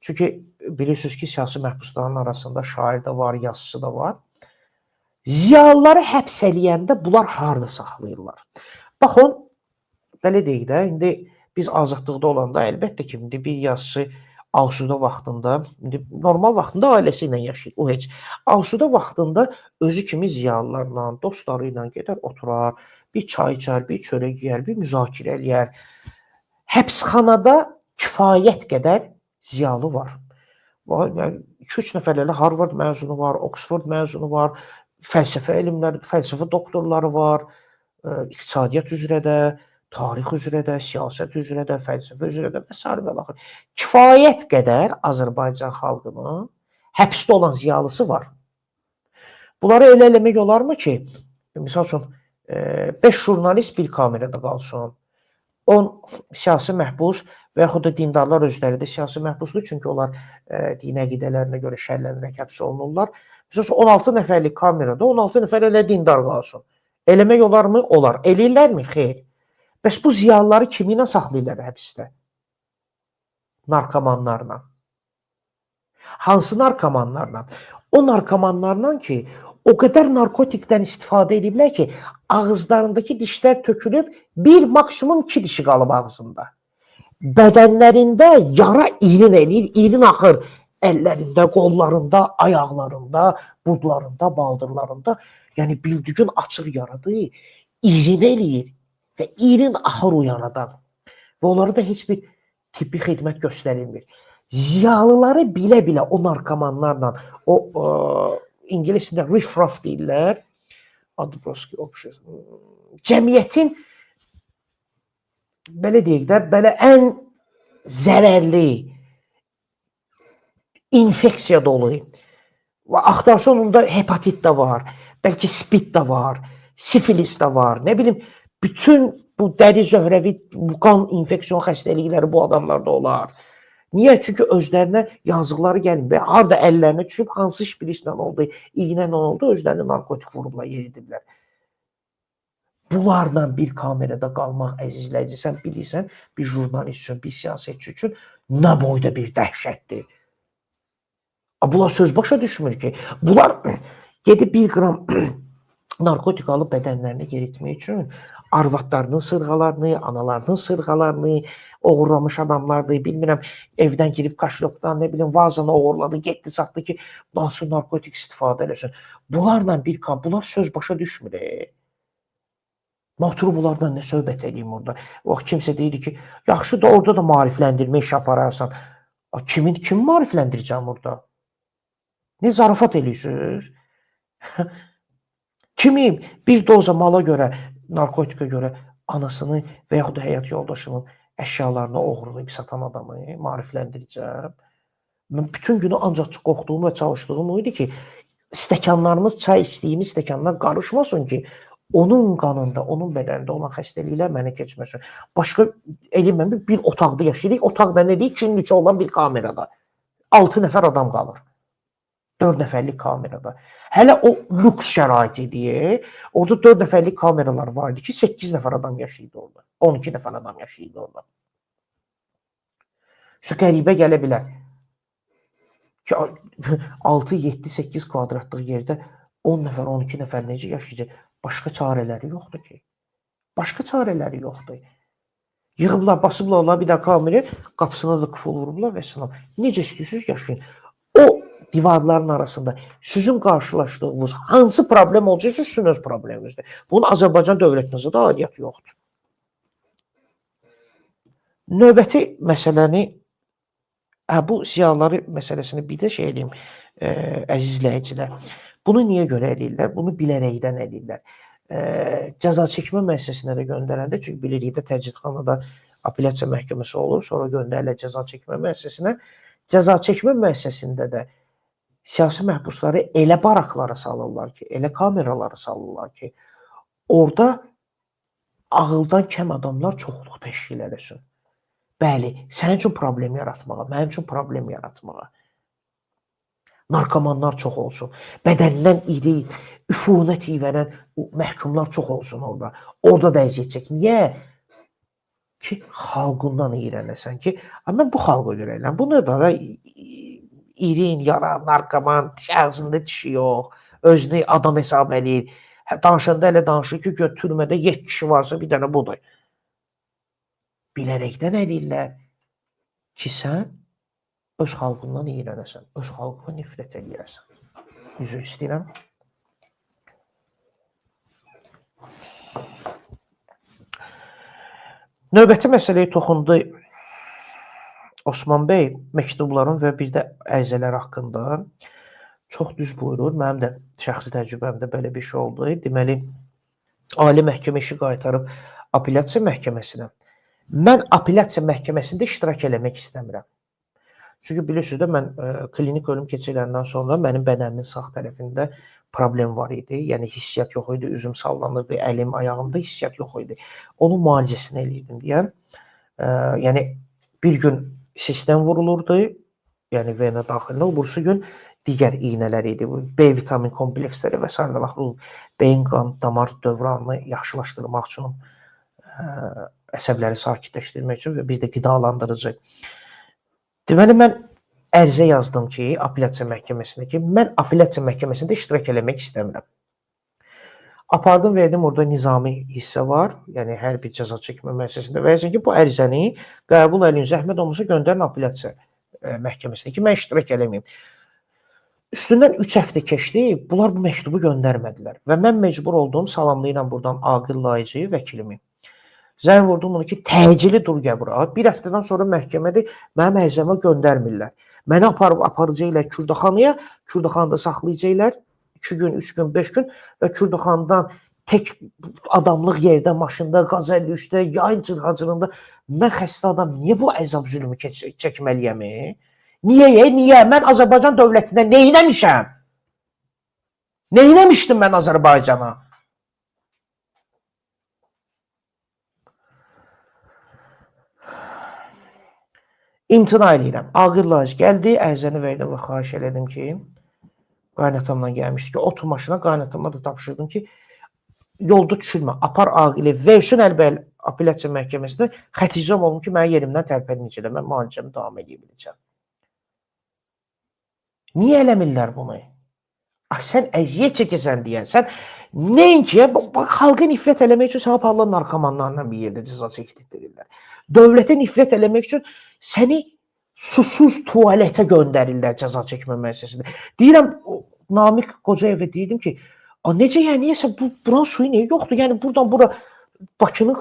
Speaker 1: Çünki bilirsiniz ki, siyasi məhbusların arasında şair də var, yazıcı da var. Ziyalıları həbs eləyəndə bunlar harda saxlayırlar? Baxın, belə deyək də, indi biz azadlıqda olanda əlbəttə ki, indi bir yazıcı Ağsuda vaxtında, normal vaxtında ailəsi ilə yaşayır, o heç. Ağsuda vaxtında özü kimi ziyalılarla, dostları ilə gedər, oturar, bir çay içər, bir çörək yeyər, bir müzakirə eləyər. Həbsxanada kifayət qədər ziyalı var. 2-3 nəfər elə Harvard məzunu var, Oxford məzunu var, fəlsəfə elmləri, fəlsəfə doktorları var, iqtisadiyyat üzrə də, tarix üzrə də, siyasət üzrə də, fəlsəfə üzrə də və s. və axır. Kifayət qədər Azərbaycan xalqının həbsdə olan ziyalısı var. Bunları elə eləmək olarmı ki, misal üçün 5 jurnalist bir kamerada qalsın, 10 siyasi məhbus və yaxud da dindarlar özləri də siyasi məhbusdur, çünki onlar dini əqidələrinə görə şərlənərək həbs olunurlar. Misal üçün 16 nəfərlik kamerada 16 nəfər elə dindar qalsın. Eləmək olarmı? Olar. Eləyirlərmi? Xeyr. Bəs bu ziyalıları kimi ilə saxlayırlar həbsdə? Narkomanlarla. Hansı narkomanlarla? O narkomanlarla ki, o qədər narkotikdən istifadə ediblər ki, ağızlarındakı dişlər tökülüb, bir maksimum 2 dişi qalıb ağzında. Bədənlərində yara irin eləyir, irin axır. Əllərində, qollarında, ayaqlarında, budlarında, baldırlarında. Yəni bildiğin açıq yaradır, irin eləyir və irin axır o yaradan. Və onlara da heç bir tibbi xidmət göstərilmir. Ziyalıları bilə-bilə o narkomanlarla, o İngiliscə riff-raff deyirlər, cəmiyyətin belə deyək də, belə ən zərərli, infeksiya dolu. Axtarsan onda hepatit də var, bəlkə spid də var, sifilis də var, nə bilim, bütün bu dəri zöhrəvi, qan infeksiyon xəstəlikləri bu adamlarda olar. Niyə? Çünki özlərinə yazıqları gəlmir. Harada əllərinə düşüb, hansı şpirislə oldu, iğnə ilə oldu, özlərini narkotik vurublar, yeridiblər. Bunlarla bir kamerada qalmaq, əzizləyici, sən bilirsən, bir jurnalist üçün, bir siyasetçi üçün nə boyda bir dəhşətdir. Bunlar söz başa düşmür ki, bunlar gedib 1 qram narkotik alıb bədənlərini yeritmək üçün arvadlarının sırğalarını, analarının sırğalarını oğurlamış adamlardır. Bilmirəm, evdən girib kaşlokdan, nə bilim, vazanı oğurladı, getdi, satdı ki, nasıl narkotik istifadə eləsin. Bunlarla bir kan, bunlar söz başa düşmür. Oturub bunlardan nə söhbət edeyim orada. Kimsə deyir ki, yaxşı da orada da maarifləndirmə iş apararsan. Kimi maarifləndirəcəm orada? Ne zarafat eləyirsiniz? Kimi bir doza mala görə, narkotika görə anasını və yaxud da həyat yoldaşının əşyalarını oğurlayıb satan adamı maarifləndirəcəm. Mən bütün günü ancaq qorxduğum və çalışdığım o idi ki, stəkanlarımız, çay içdiyimiz stəkanlar qarışmasın ki, onun qanında, onun bədənində olan xəstəliklər mənə keçməsin. Başqa eləməm, bir otaqda yaşayırıq. Otaqda nə deyik? 2-3 olan bir kamerada. 6 nəfər adam qalır. 4 nəfərlik kamerada. Hələ o lüks şərait idi. Orada 4 nəfərlik kameralar vardı ki, 8 nəfər adam yaşayırdı orada. 12 nəfər adam yaşayırdı orada. Qəribə gələ bilər. 6, 7, 8 kvadratlıq yerdə 10 nəfər, 12 nəfər necə yaşayacaq? Başqa çarələri yoxdur ki. Başqa çarələri yoxdur. Yığıblar, basıblar onlar bir də kamera, qapısına da qıfıl vurublar və s. Necə istəyirsiniz yaşayın? O divarların arasında sizin qarşılaşdığınız hansı problem olacaqsa sizin öz probleminizdir. Bunun Azərbaycan dövlətinizə də aidiyyatı yoxdur. Növbəti məsələni, bu ziyalıları məsələsini bir də şey eləyim, əzizləyicilər. Bunu niyə görə eləyirlər? Bunu bilərəkdən eləyirlər. Cəza çəkmə müəssisəsinə də göndərəndə, çünki bilirik də təcridxanada apellyasiya məhkəməsi olur, sonra göndərilir cəza çəkmə müəssisəsinə. Cəza çəkmə müəssisəsində də siyasi məhbusları elə baraklara salırlar ki, elə kameralara salırlar ki, orada ağıldan kəm adamlar çoxluq təşkil eləsin. Bəli, sənin üçün problem yaratmağa, mənim üçün problem yaratmağa. Narkomanlar çox olsun. Bədənindən iri, üfunət iyvənən məhkumlar çox olsun orada. Orada da əziyyət çək. Niyə? Ki, xalqından iyrənəsən ki, mən bu xalqa görə eləm. Bunu da irin, yaran, narkoman, ağzında dişi yox, özünü adam hesab eləyir. Danışanda elə danışır ki, türmədə 7 kişi varsa bir dənə budur. Bilərəkdən eləyirlər ki, sən öz xalqından iyrənəsən, öz xalqına nifrət eləyərsən. Üzr istəyirəm. Növbəti məsələyə toxundu Osman bəy məktubların və bir də ərizələr haqqında. Çox düz buyurur. Mənim də şəxsi təcrübəmdə belə bir şey oldu. Deməli, Ali Məhkəmə işi qaytarıb apellyasiya məhkəməsinə. Mən apellyasiya məhkəməsində iştirak eləmək istəmirəm. Çünki bilirsiniz də, mən klinik ölüm keçirəndən sonra mənim bədənimin sağ tərəfində problem var idi. Yəni, hissiyyat yox idi, üzüm sallanırdı, əlim, ayağımda hissiyyat yox idi. Onun müalicəsini eləyirdim deyən. Yəni, bir gün sistem vurulurdu, yəni vena daxilinə, o birisi gün digər iynələr idi. B vitamin kompleksləri və s. Beyin qan damar dövranını yaxşılaşdırmaq üçün, əsəbləri sakitləşdirmək üçün və bir də qidalandırıcı. Deməli, mən ərizə yazdım ki, apellyasiya məhkəməsinə ki, mən apellyasiya məhkəməsində iştirak eləmək istəmirəm. Apardım, verdim, orada nizami hissə var, yəni hər bir cəza çəkmə müəssisəsində və yazın ki, bu ərizəni qəbul eləyin, zəhmət olmasa göndərin apellyasiya məhkəməsinə ki, mən iştirak eləməyim. Üstündən 3 həftə keçdi, bunlar bu məktubu göndərmədilər və mən məcbur oldum, salamlayıram buradan Aqil Layıcı vəkilimi. Zəng vurdum bunu ki, təcili dur qəbura. Bir həftədən sonra məhkəmədə mənim ərizəmə göndərmirlər. Məni aparacaqlar Kürdaxanaya, Kürdaxanada saxlayacaqlar 2 gün, 3 gün, 5 gün və Kürdaxandan tək adamlıq yerdə, maşında, qaz 53-də, yayın cırğacılığında mən xəstə adam niyə bu əzab zülmü çəkməliyəm? Niyə? Niyə? Mən Azərbaycan dövlətində neynəmişəm? Neynəmişdim mən Azərbaycana? İmtina edirəm. Aqil Layıcı gəldi, ərizəni verdim və xahiş elədim ki, qaynatamla gəlmişdi ki, otur maşına, qaynatama da tapşırdım ki, yolda düşürmə, apar Aqili, versin əlbəl apellyasiya məhkəməsində, xəticəm olum ki, mənim yerimdən tərpənməyəcəklər, mən müalicəmi davam edə biləcəm. Niyə eləmirlər bunu? Sən əziyyət çəkəsən deyən, sən nəinki, xalqa nifrət eləmək üçün sən aparlar narkomanlarla bir yerdə cəza çəkdirirlər. Dövlətə nifrət eləmək üçün səni susuz tualetə göndərirlər cəza çəkmə müəssisəsində. Deyirəm, Namiq Qocayevə deyirdim ki, necə yəni, buranın suyu niyə yoxdur? Yəni, buradan bura Bakının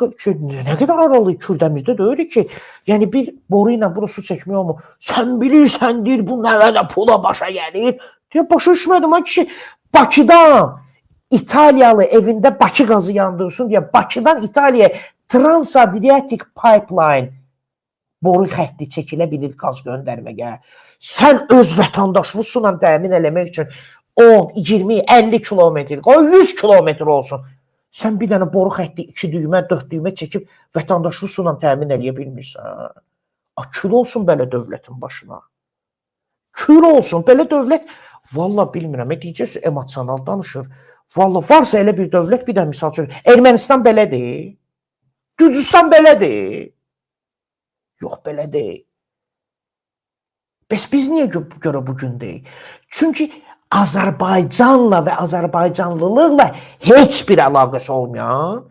Speaker 1: nə qədər aralı Kürdəmirdə də öyle ki, yəni bir boru ilə bura su çəkmək olmur. Sən bilirsən, deyir, bu nəvədə pula başa gəlir. Deyir, başa düşmədim, kişi, Bakıdan İtaliyalı evində Bakı qazı yandırsın deyə, Bakıdan İtaliyaya Trans-Adriatic Pipeline boru xətti çəkilə bilir qaz göndərməyə. Sən öz vətəndaşlığınla təmin eləmək üçün 10, 20, 50 kilometr, 100 kilometr olsun. Sən bir dənə boru xətti 2 düymə, 4 düymə çəkib vətəndaşlığınla təmin eləyə bilmirsən. Kül olsun belə dövlətin başına. Kül olsun belə dövlət. Valla bilmirəm, deyəcəksiniz emosional danışır. Valla varsa elə bir dövlət, bir də misal üçün, Ermənistan belədir. Gürcüstan belədir. Yox, belə deyil. Bəs biz niyə görə bugün deyil? Çünki Azərbaycanla və Azərbaycanlılıqla heç bir əlaqəsi olmayan,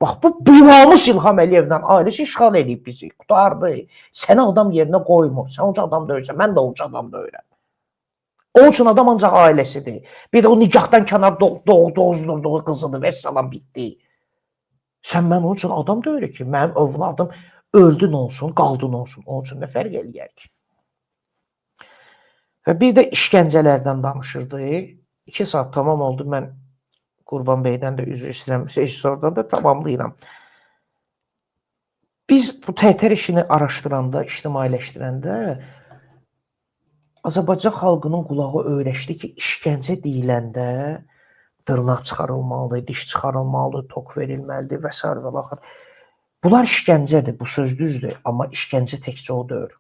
Speaker 1: bax, bu binamış İlham Əliyevdən ailəsi işğal edib bizi, qutardı. Səni adam yerinə qoymur, sən onca adam döyürsən, mən də onca adam döyürəm. Onun üçün adam ancaq ailəsidir. Bir də o nikahdan kənar doğuzdurduğu qızıdır və salam bitdi. Sən mən onun üçün adam döyürük ki, mənim övladım öldün olsun, qaldın olsun. Onun üçün nə fərq eləyər ki? Və bir də işgəncələrdən danışırdı. 2 saat tamam oldu. Mən Qurban bəydən də üzr istəyirəm. Rejissordan da tamamlayıram. Biz bu TTR işini araşdıranda, ictimailəşdirəndə Azərbaycan xalqının qulağı öyrəşdi ki, işgəncə deyiləndə dırnaq çıxarılmalıdır, diş çıxarılmalıdır, tok verilməlidir və s. və axır. Bunlar işgəncədir, bu söz düzdür, amma işgəncə təkcə o deyil.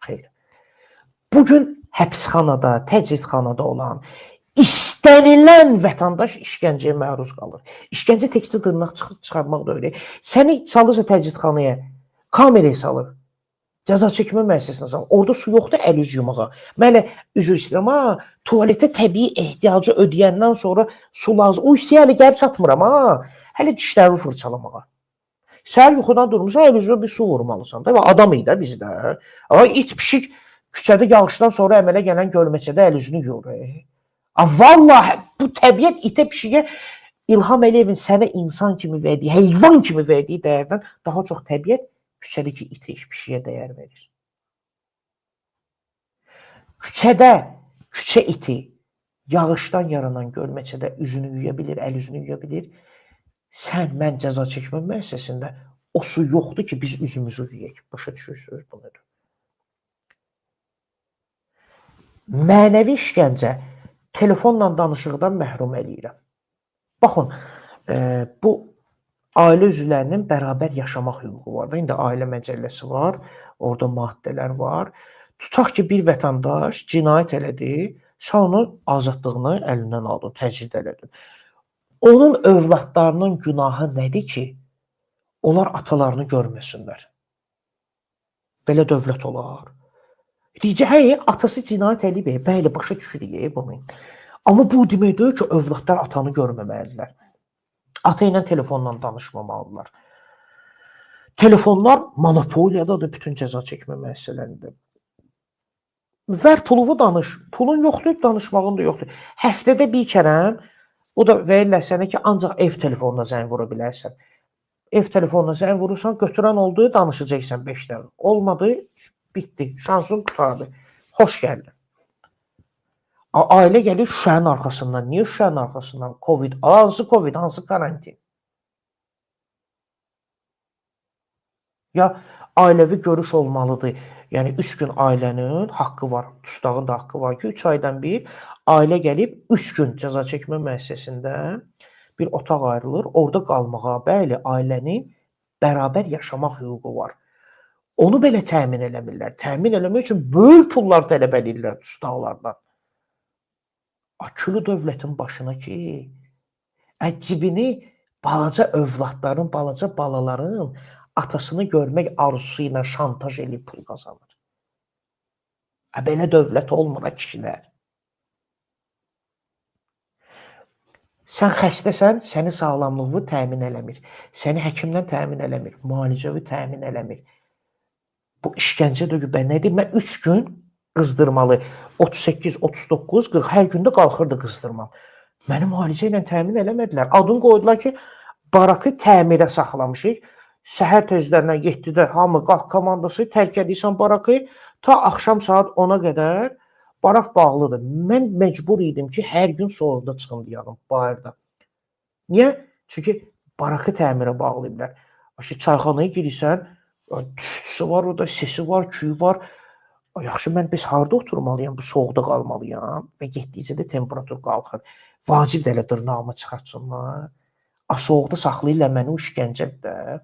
Speaker 1: Xeyr. Bugün həbsxanada, təcridxanada olan istənilən vətəndaş işgəncəyə məruz qalır. İşgəncə təkcə dırnaq çıxarmaq deyil. Səni salırsa təcridxanaya, kameraya salır. Cəza çəkmə müəssisəsinə salır. Orada su yoxdur əl üz yumağa. Mən üzr istəyirəm, amma tualetə təbii ehtiyacı ödəyəndən sonra su lazım. O hissəyə hələ gəlib çatmıram, hələ dişlərimi fırçalamağa. Səhər yuxudan durmusan, əl üzrə bir su vurmalısan da. Adam idi də bizdə. Amma it pişik küçədə yağışdan sonra əmələ gələn gölməçədə əl üzünü yuyur. Vallahi bu təbiət itə pişiyə İlham Əliyevin sənə insan kimi verdiyi, heyvan kimi verdiyi dəyərdən daha çox təbiət küçədəki itə pişiyə dəyər verir. Küçədə, küçə iti yağışdan yaranan gölməçədə üzünü yuya bilir, əl üzünü yuya bilir. Sən, mən cəza çəkmə müəssisəsində o su yoxdur ki, biz üzümüzü yuyaq. Başa düşürsünüz bu nədir? Mənəvi işgəncə telefonla danışıqdan məhrum eləyirəm. Baxın, bu ailə üzvlərinin bərabər yaşamaq hüququ var da. İndi ailə məcəlləsi var, orada maddələr var. Tutaq ki, bir vətəndaş cinayət elədi, sən onun azadlığını əlindən aldın, təcrid elədin. Onun övladlarının günahı nədir ki, onlar atalarını görməsinlər? Belə dövlət olar. Deyəcək, hə, atası cinayət eləyib, bəli, başa düşürük bunu. Amma bu demək deyil ki, övladlar atanı görməməlidirlər. Ata ilə telefonla danışmamalıdırlar. Telefonlar monopoliyadadır bütün cəza çəkmə müəssisələrində. Ver pulumu danış. Pulun yoxdur, danışmağın da yoxdur. Həftədə bir kərəm, o da verirlər sənə ki, ancaq ev telefonuna zəng vura bilərsən. Ev telefonuna zəng vurursan, götürən oldu, danışacaqsan 5 dəqiqə. Olmadı, bitdi. Şansın qutardı. Xoş gəldin. Ailə gəlir Şuşanın arxasından. Niyə Şuşanın arxasından? Covid. Hansı Covid? Hansı karantin? Ya ailəvi görüş olmalıdır. Yəni 3 gün ailənin haqqı var. Dustağın da haqqı var ki, 3 aydan bir ailə gəlib 3 gün cəza çəkmə müəssisəsində bir otaq ayrılır. Orada qalmağa, bəli, ailənin bərabər yaşamaq hüququ var. Onu belə təmin eləmirlər. Təmin eləmək üçün böyük pullar tələb edirlər dustaqlardan. Akülü dövlətin başına ki, cibini balaca övladların, balaca balaların atasını görmək arzusu ilə şantaj eləyib pul qazanır. Belə dövlət olmur kişilər. Sən xəstəsən, səni sağlamlığı təmin eləmir. Səni həkimdən təmin eləmir. Müalicəvi təmin eləmir. Bu işgəncədir ki, nədir? Mən 3 gün qızdırmalı, 38, 39, 40, hər gündə qalxırdı qızdırmam. Məni müalicə ilə təmin eləmədilər. Adını qoydular ki, barakı təmirə saxlamışıq. Səhər tezlərindən 7-də hamı qalx komandası, tərk edirsən barakı, ta axşam saat 10-a qədər barak bağlıdır. Mən məcbur idim ki, hər gün soyuqda çıxım deyəlim, bayırda. Niyə? Çünki barakı təmirə bağlayıblar. Çayxanaya girirsən, tüstüsü var orada, sesi var, küyü var. Yaxşı, mən biz harada oturmalıyam, bu soğuqda qalmalıyam və getdikcə də temperatur qalxır. Vacib də elə dırnağımı çıxartsınlar. Soğuqda saxlayırlar məni, o işgəncədir də.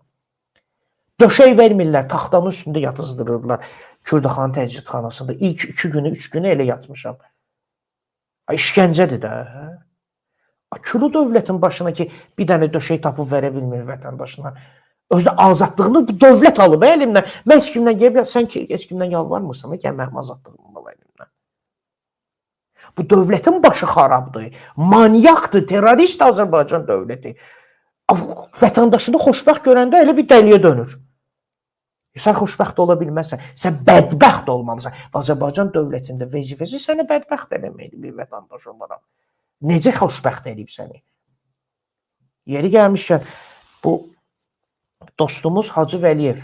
Speaker 1: Döşək vermirlər, taxtanın üstündə yatızdırırlar Kürdəxanın təcridxanasında. İlk 2 günü, 3 günü elə yatmışam. İşgəncədir də. Külü dövlətin başına ki, bir dənə döşək tapıb verə bilmir vətəndaşına. Özü azadlığını bu dövlət alıb əlimdən. Mən heç kimdən gəlib, sən ki, heç kimdən yalvarmırsan da, gəl mənim azadlığımı al əlimdən. Bu dövlətin başı xarabdır. Manyakdır, terrorist Azərbaycan dövləti. Vətəndaşını xoşbəxt görəndə elə bir dəliyə dönür. Sən xoşbəxt ola bilməzsən, sən bədbəxt olmalısan. Azərbaycan dövlətində vəzifəsi səni bədbəxt eləməkdir bir vətəndaş olaraq. Necə xoşbəxt edib səni? Yeri gəlmişkən, bu dostumuz Hacı Vəliyev,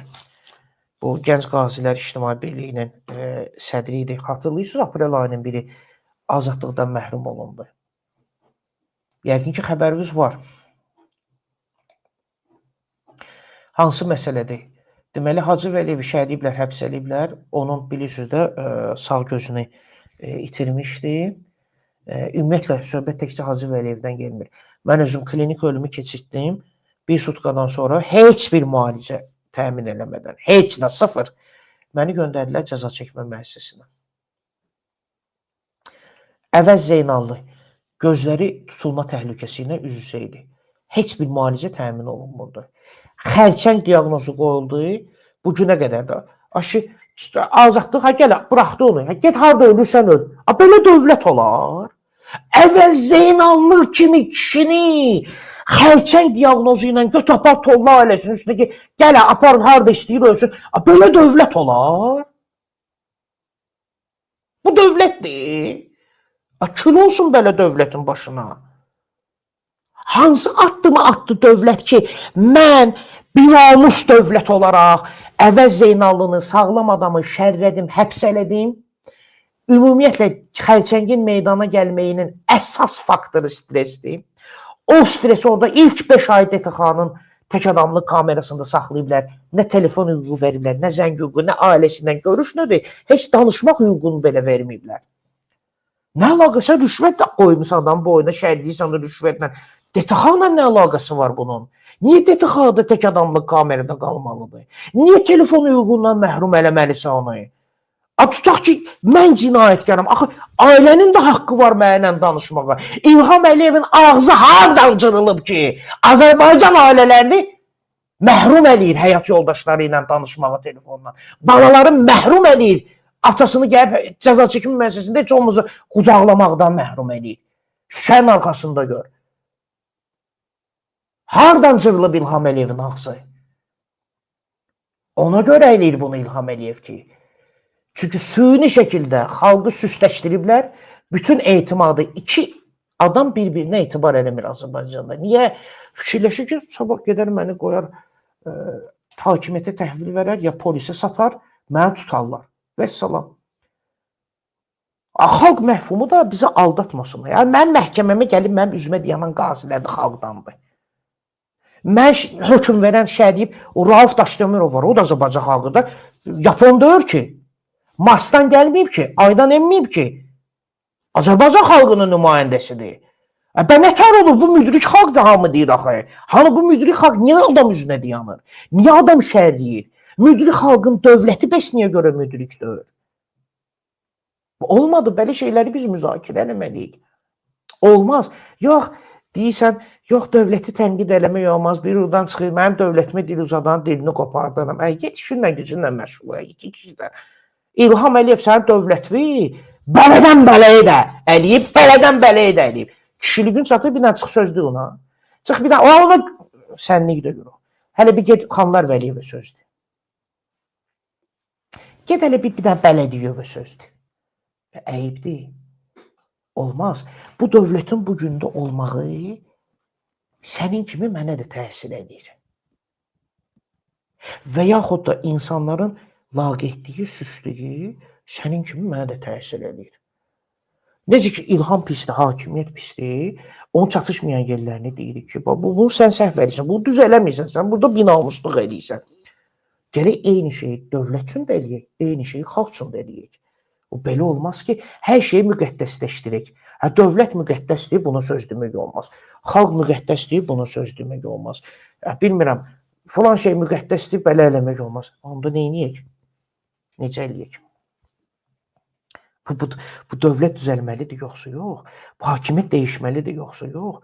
Speaker 1: bu Gənc Qazilər İctimai Birliyinin sədri idi. Xatırlayırsınız, aprel ayının biri azadlıqdan məhrum olundu. Yəqin ki, xəbəriniz var. Hansı məsələdir? Deməli, Hacı Vəliyevi şəhidləyiblər, həbs ediblər. Onun bilirsiniz də sağ gözünü itirmişdi. Ümumiyyətlə söhbət təkcə Hacı Vəliyevdən gəlmir. Mən özüm klinik ölümü keçirtdim. Bir sutkadan sonra heç bir müalicə təmin eləmədən, heç də sıfır. Məni göndərdilər cəza çəkmə müəssisəsinə. Əvəz Zeynallı gözləri tutulma təhlükəsi ilə üz-üzə idi. Heç bir müalicə təmin olunmurdu. Xərçəng diaqnozu qoyuldu. Bu günə qədər də aşı azadlıq, gəl, buraxdı onu. Get harda ölürsən öl. Belə dövlət olar. Əvəz Zeynallı kimi kişini xərçəng diaqnozu ilə göt apar Tolla ailəsinin üstünə ki, gəl, aparın harda istəyir ölsün. Belə dövlət olar. Bu dövlətdir. Kül olsun belə dövlətin başına. Hansı addımı atdı dövlət ki, mən binamus dövlət olaraq Əvəz Zeynallını, sağlam adamı şərrədim, həbs elədim. Ümumiyyətlə, xərçəngin meydana gəlməyinin əsas faktoru stresdir. O stresi orada ilk 5 ay DTX-nın tək adamlıq kamerasında saxlayıblar. Nə telefon hüququ veriblər, nə zəng hüququ, nə ailəsindən görüş nədir. Heç danışmaq hüququnu belə verməyiblər. Nə əlaqəsə rüşvət də qoymuş adam boyuna, şəhidliysən rüşvətlə. DTX-la nə əlaqəsi var bunun? Niyə DTX-da tək adamlıq kamerada qalmalıdır? Niyə telefon hüququndan məhrum eləməlisən onu? Tutaq ki, mən cinayətkarım. Axı, ailənin də haqqı var mənimlə danışmağa. İlham Əliyevin ağzı hardan cırılıb ki, Azərbaycan ailələrini məhrum eləyir həyat yoldaşları ilə danışmağa telefonla. Balaları məhrum eləyir. Atasını gəlib cəza çəkmə müəssisəsində heç olmasa qucaqlamaqdan məhrum eləyir. Şüşənin arxasında gör. Hardan cırılıb İlham Əliyevin ağzı? Ona görə eləyir bunu İlham Əliyev ki. Çünki süni şəkildə xalqı süsləşdiriblər. Bütün etimadı iki adam bir-birinə etibar eləmir Azərbaycanda. Niyə? Fikirləşir ki, sabah gedər məni qoyar, hakimiyyətə təhvil verər, ya polisə satar, məni tutarlar. Vəssalam. Xalq məhfumu da bizə aldatmasın. Yəni, mənim məhkəməmə gəlib, mənim üzümə deyəmən qazilərdir, xalqdandır. Mən hökm verən şəhidliyib, o Rauf Daşdəmirov var, o da Azərbaycan xalqıdır. Yapon deyir ki, Marsdan gəlməyib ki, aydan enməyib ki, Azərbaycan xalqının nümayəndəsidir. Nətər olur, bu müdrik xalq da hamı deyir axı. Hani bu müdrik xalq niyə adam üzünə dayanır? Niyə adam şəhidliyir? Müdrik xalqın dövləti bəs niyə görə müdrikdir? Olmadı, belə şeyləri biz müzakirə eləməliyik. Olmaz. Yox, deyirsən, yox, dövləti tənqid eləmək olmaz. Bir oradan çıxır, mənim dövlətimə dil uzadan dilini qopardıram. Get işinlə gücünlə məşğul ol. İlham Əliyev sənin dövləti bələdən bələyə də eləyib, bələdən bələyə də eləyib. Kişiliğin çatır, bir dənə çıx sözdür ona. Çıx bir dənə, ona sənlik də görür. Hələ bir get Xanlar Vəliyevə sözdür. Get hələ bir dənə Bələdiyevə sözdür. Əyibdir. Olmaz. Bu dövlətin bu gündə olmağı sənin kimi mənə də təsir edir. Və yaxud da insanların laqeydliyi, süstlüyü sənin kimi mənə də təsir edir. Necə ki, İlham pisdir, hakimiyyət pisdir, onun çatışmayan yerlərini deyirik ki, bunu sən səhv verirsən, bunu düz eləmirsən, sən burada binamusluq eləyirsən. Gələk eyni şeyi dövlət üçün də eləyək, eyni şeyi xalq üçün də eləyək. O belə olmaz ki, hər şeyi müqəddəsləşdirək. Dövlət müqəddəsdir, buna söz demək olmaz. Xalq müqəddəsdir, buna söz demək olmaz. Bilmirəm, filan şey müqəddəsdir, belə eləmək olmaz. Onda neyniyək? Necə eləyək? Bu dövlət düzəlməlidir, yoxsa yox? Bu hakimiyyət dəyişməlidir, yoxsa yox?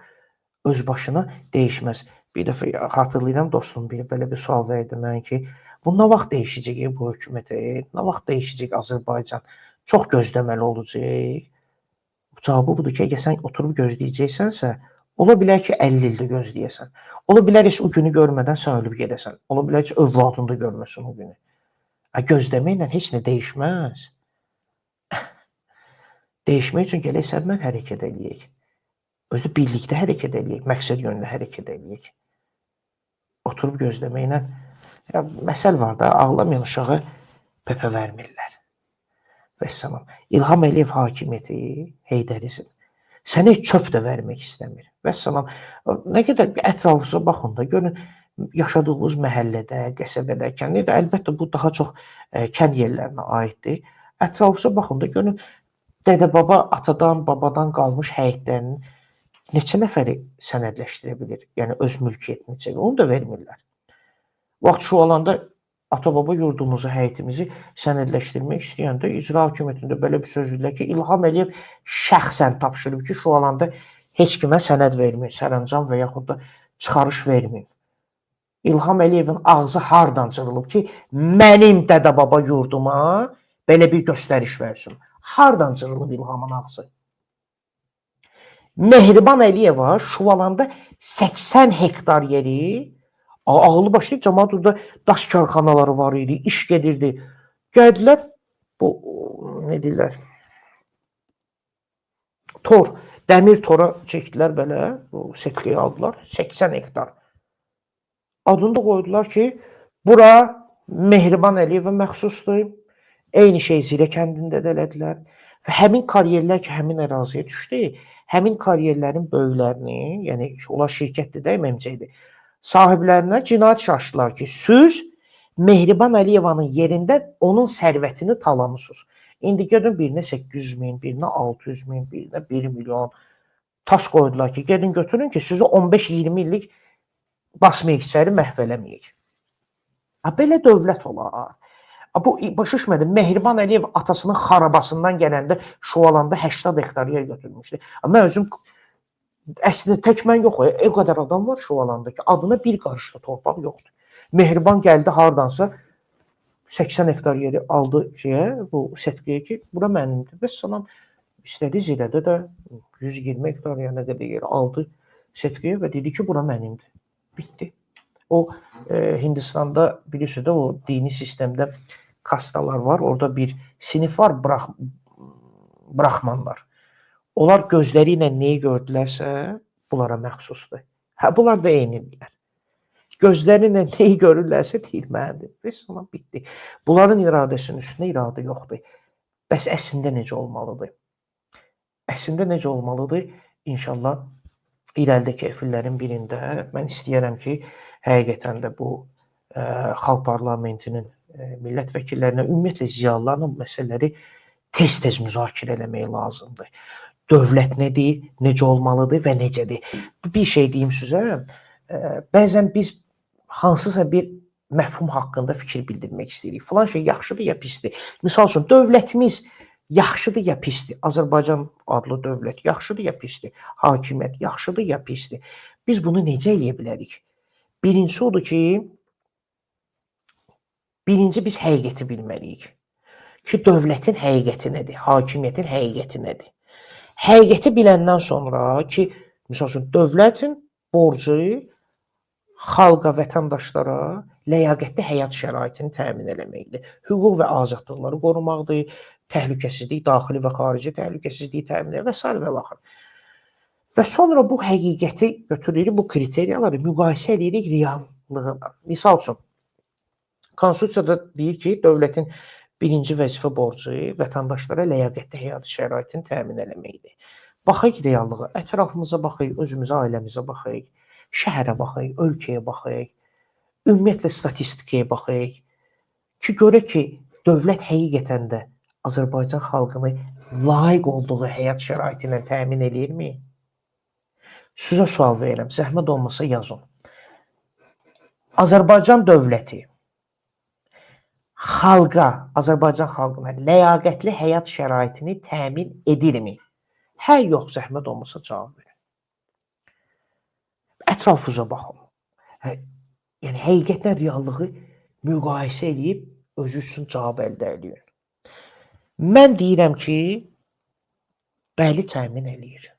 Speaker 1: Öz başına dəyişməz. Bir dəfə xatırlayıram dostum, belə bir sual verdi mən ki, bu nə vaxt dəyişəcək bu hökumət? Nə vaxt dəyişəcək Azərbaycan? Çox gözləməli olacaq. Cavabı budur ki, əgər sən oturub gözləyəcəksənsə, ola bilər ki, 50 ildə gözləyəsən. Ola bilər heç o günü görmədən sən ölüb gedəsən. Ola bilər ki, övladını da görməsin o günü. Gözləməklə heç nə dəyişməz. Dəyişmək üçün gələk səbmən hərəkət eləyək. Özü birlikdə hərəkət eləyək, məqsəd yönlü hərəkət eləyək. Oturub gözləməklə, məsəl var da, ağlamayan uşağı pöpə vermirlər. Vəssalam. İlham Əliyev hakimiyyəti, Heydərizm. Sənə çöp də vermək istəmir. Vəssalam. Nə qədər bir ətrafınıza baxın da, görün, yaşadığımız məhəllədə, qəsəbədə, kənddə əlbəttə bu daha çox kənd yerlərinə aiddir. Ətrafınıza baxın da görün, dədə-baba, atadan, babadan qalmış həyətlərinin neçə nəfəri sənədləşdirə bilir? Yəni öz mülkiyyətini çevir. Onu da vermirlər. Vaxt şu alanda ata-baba yurdumuzu, həyətimizi sənədləşdirmək istəyəndə icra hakimiyyətində belə bir söz dedilər ki, İlham Əliyev şəxsən tapşırıb ki, şu alanda heç kimə sənəd verməyin, sərəncam və yaxud da çıxarış verməyin. İlham Əliyevin ağzı hardan cırılıb ki, mənim dədə-baba yurduma belə bir göstəriş versin? Hardan cırılıb İlhamın ağzı? Mehriban Əliyeva Şuvalanda 80 hektar yeri, ağlı başlı cəmaət orada daş karxanaları var idi, iş gedirdi. Gəldilər, bu ne deyirlər? Tor, dəmir tora çəkdilər belə, bu setkiyi aldılar, 80 hektar. Adını da qoydular ki, bura Mehriban Əliyevə məxsusdur. Eyni şey Zirə kəndində də elədilər. Və həmin karyerlər ki, həmin əraziyə düşdü, həmin karyerlərin böyüklərini, yəni onlar şirkətdir də, MMC-dir, sahiblərinə cinayət işi açdılar ki, siz Mehriban Əliyevanın yerində onun sərvətini talamısınız. İndi gedin birinə 800 min, birinə 600 min, birinə 1 milyon tas qoydular ki, gedin götürün ki, sizi 15-20 illik basmayıq içəri, məhv eləməyək. Belə dövlət olar. Bu başa düşmədim. Mehriban Əliyev atasının xarabasından gələndə Şuvalanda 80 hektar yer götürmüşdü. Mən özüm əslində tək mən yox, o qədər adam var Şuvalanda ki, adına bir qarış da torpaq yoxdur. Mehriban gəldi hardansa 80 hektar yeri aldı bu setkiyə ki, bura mənimdir. Bəs salam istədi Zirədə də 120 hektar ya nə qədər yer aldı setkiyə və dedi ki, bura mənimdir. Bitdi. O Hindistanda bilirsiniz də o dini sistemdə kastalar var. Orada bir sinif var, Brahmanlar. Onlar gözləri ilə neyi gördülərsə, bunlara məxsusdur. Bunlar da eynidirlər. Gözləri ilə neyi görürlərsə deyir mənimdir. Və sonra bitdi. Bunların iradəsinin üstünə iradə yoxdur. Bəs əslində necə olmalıdır? Əslində necə olmalıdır? İnşallah irəlidəki efirlərin birində mən istəyərəm ki, həqiqətən də bu xalq parlamentinin millət vəkillərinə, ümumiyyətlə ziyalılarla bu məsələləri tez-tez müzakirə eləmək lazımdır. Dövlət nədir, necə olmalıdır və necədir? Bir şey deyim sizə, bəzən biz hansısa bir məfhum haqqında fikir bildirmək istəyirik. Falan şey yaxşıdır ya pisdir. Misal üçün, dövlətimiz yaxşıdır ya pisdir. Azərbaycan adlı dövlət yaxşıdır ya pisdir. Hakimiyyət yaxşıdır ya pisdir. Biz bunu necə eləyə bilərik? Birincisi odur ki, biz həqiqəti bilməliyik. Ki, dövlətin həqiqəti nədir? Hakimiyyətin həqiqəti nədir? Həqiqəti biləndən sonra ki, misal üçün, dövlətin borcu xalqa, vətəndaşlara ləyaqətli həyat şəraitini təmin eləməkdir. Hüquq və azadlıqları qorumaqdır, təhlükəsizlik, daxili və xarici təhlükəsizliyi təmin edir və s. və laxır. Və sonra bu həqiqəti götürürük, bu kriteriyaları müqayisə edirik reallığına. Misal üçün, Konstitusiyada deyir ki, dövlətin birinci vəzifə borcu vətəndaşlara ləyaqətli həyat şəraitini təmin eləməkdir. Baxaq reallığa, ətrafımıza baxaq, özümüzə, ailəmizə baxaq, şəhərə baxaq, ölkəyə baxaq, ümumiyyətlə statistikaya baxaq ki, görək ki, dövlət həqiqətən də Azərbaycan xalqını layiq olduğu həyat şəraiti ilə təmin edirmi? Sizə sual verirəm, zəhmət olmasa yazın. Azərbaycan dövləti Azərbaycan xalqına ləyaqətli həyat şəraitini təmin edirmi? Hə, yox, zəhmət olmasa cavab verin. Ətrafınıza baxın. Yəni, həqiqətən reallığı müqayisə edib, özü üçün cavab əldə edin. Mən deyirəm ki, bəli, təmin eləyir.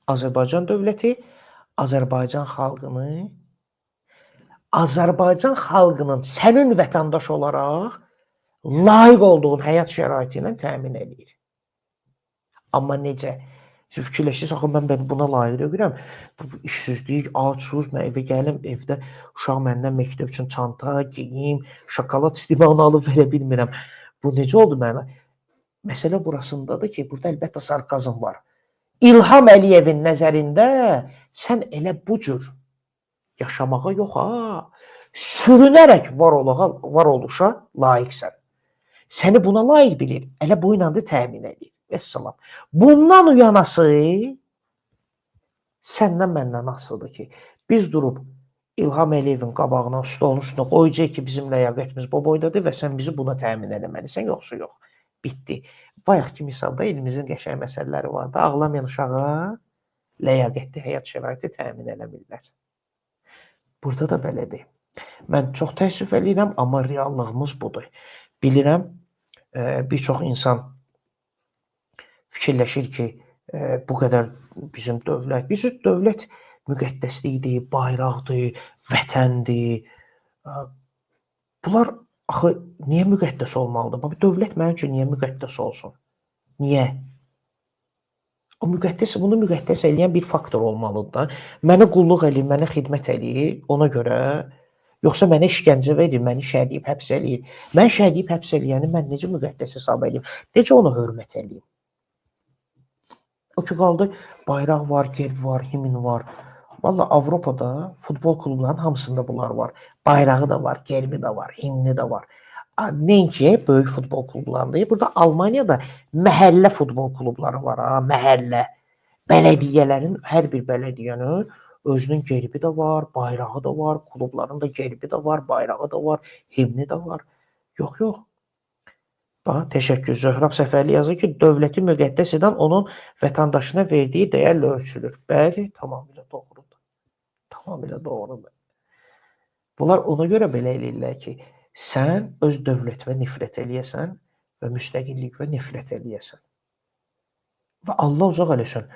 Speaker 1: Azərbaycan dövləti Azərbaycan xalqının sənin vətəndaş olaraq layiq olduğun həyat şəraiti ilə təmin edir. Amma necə? Siz fikirləşirsiniz, axı mən buna layiq deyirəm. İşsizlik, acsız, mən evə gəlim, evdə uşaq məndən məktəb üçün çanta, geyim, şokolad istəyirəm, onu alıb verə bilmirəm. Bu necə oldu mənə? Məsələ burasındadır ki, burada əlbəttə sarkazm var. İlham Əliyevin nəzərində sən elə bu cür yaşamağa yox ha, sürünərək var oluşa layiqsən. Səni buna layiq bilir, elə bu ilə də təmin edir. Vəssalam. Bundan uyanası səndən məndən asılıdır ki, biz durub İlham Əliyevin qabağına, stolun üstünə qoyacaq ki, bizim ləyaqətimiz bu boydadır və sən bizi buna təmin eləməlisən, yoxsa yox. Bitdi. Bayaqki misalda elimizin qəşəng məsələləri vardı. Ağlamayan uşağa ləyaqətli həyat şəraiti təmin eləmirlər. Burada da belədir. Mən çox təəssüf eləyirəm, amma reallığımız budur. Bilirəm, bir çox insan fikirləşir ki, bu qədər bizim dövlət müqəddəslikdir, bayraqdır, vətəndir. Bunlar axı niyə müqəddəs olmalıdır? Dövlət mənim üçün niyə müqəddəs olsun? Niyə? Bunu müqəddəs eləyən bir faktor olmalıdır. Mənə qulluq eləyir, mənə xidmət eləyir, ona görə. Yoxsa mənə işgəncə verir, məni şərləyib həbs eləyir. Mən şərləyib həbs eləyəni mən necə müqəddəs hesab eləyim? Necə ona hörmət eləyim? O ki qaldı, bayraq var, gerb var, himn var. Vallahi Avropada futbol klublarının hamısında bunlar var. Bayrağı da var, gerbi də var, himni də var. Nəinki böyük futbol klublarında. Burada Almaniyada məhəllə futbol klubları var, məhəllə. Bələdiyyələrin, hər bir bələdiyyənin özünün gerbi də var, bayrağı da var, klubların da gerbi də var, bayrağı da var, himni də var. Yox, yox. Bax, təşəkkür. Zöhrab Səfərli yazır ki, dövləti müqəddəs edən onun vətəndaşına verdiyi dəyərlə ölçülür. Bəli, tamamilə doğrudur. Tamamilə doğrudur. Bunlar ona görə belə eləyirlər ki, sən öz dövlətinə nifrət eləyəsən və müstəqillikə nifrət eləyəsən. Və Allah uzaq eləsin.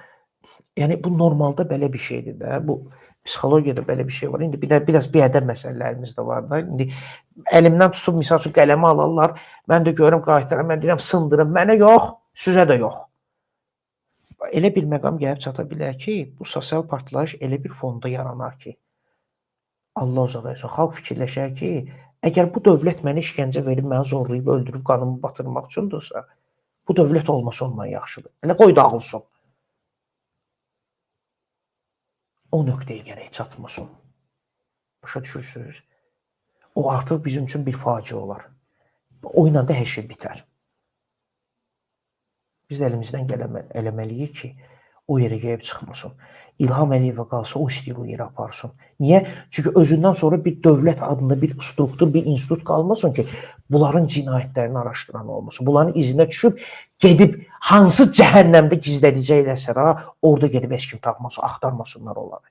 Speaker 1: Yəni, bu normalda belə bir şeydir də. Bu, psixologiyada belə bir şey var. İndi biraz biədəb məsələlərimiz də var da. İndi əlimdən tutub, misal üçün, qələmi alırlar. Mən də görürüm, qayıtıram, mən deyirəm, sındırım. Mənə yox, sizə də yox. Elə bir məqam gəlib çata bilər ki, bu sosial partlayış elə bir fonda yaranar ki, Allah uzaq eləsin. Xalq fikirləşər ki, əgər bu dövlət mənə işgəncə verib, məni zorlayıb, öldürüb, qanımı batırmaq üçündürsə, bu dövlət olması ondan yaxşıdır. Elə qoy dağılsın. O nöqtəyə gərək çatmasın. Başa düşürsünüz? O artıq bizim üçün bir faciə olar. O ilə də hər şey bitər. Biz də əlimizdən eləməliyik ki, o yerə gəlib çıxmasın. İlham Əliyevə qalsa, o istəyir o yerə aparsın. Niyə? Çünki özündən sonra bir dövlət adında bir struktur, bir institut qalmasın ki, bunların cinayətlərini araşdıran olmasın. Bunların izinə düşüb, gedib hansı cəhənnəmdə gizlədəcəklərsə, orada gedib heç kim tapmasın, axtarmasınlar onları.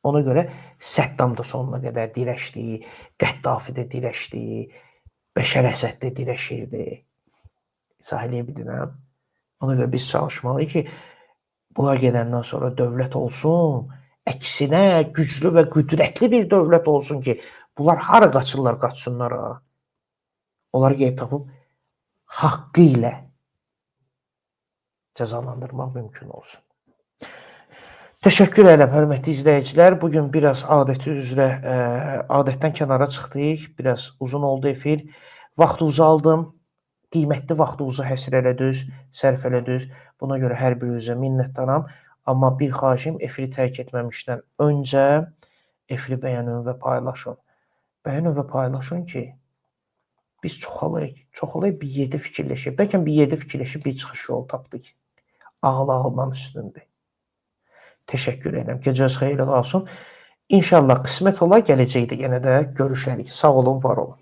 Speaker 1: Ona görə Səddam da sonuna qədər dirəşdi, Qəddafi də dirəşdi, Bəşər Əsəd də dirəşirdi. İzah eləyə bilirəm. Ona görə biz çalışmalıyıq ki, bunlar gedəndən sonra dövlət olsun, əksinə güclü və qüdrətli bir dövlət olsun ki, bunlar hara qaçırlar, qaçsınlar. Onları gəlib tapıb haqqı ilə cəzalandırmaq mümkün olsun. Təşəkkür edirəm, hörmətli izləyicilər. Bugün biraz adətdən kənara çıxdıq. Biraz uzun oldu efir. Vaxtınızı aldım. Qiymətli vaxtınızı həsr elədiniz, sərf elədiniz. Buna görə hər birinizə minnətdaram. Amma bir xahişim, efiri tərk etməmişdən öncə efiri bəyənin və paylaşın. Bəyənin və paylaşın ki, biz çoxalayıq bir yerdə fikirləşək. Bəlkə bir yerdə fikirləşib bir çıxış yolu tapdıq. Ağıl-ağıldan üstündür. Təşəkkür edirəm. Gecəniz xeyirli olsun. İnşallah qismət olar, gələcəkdə yenə də görüşərik. Sağ olun, var olun.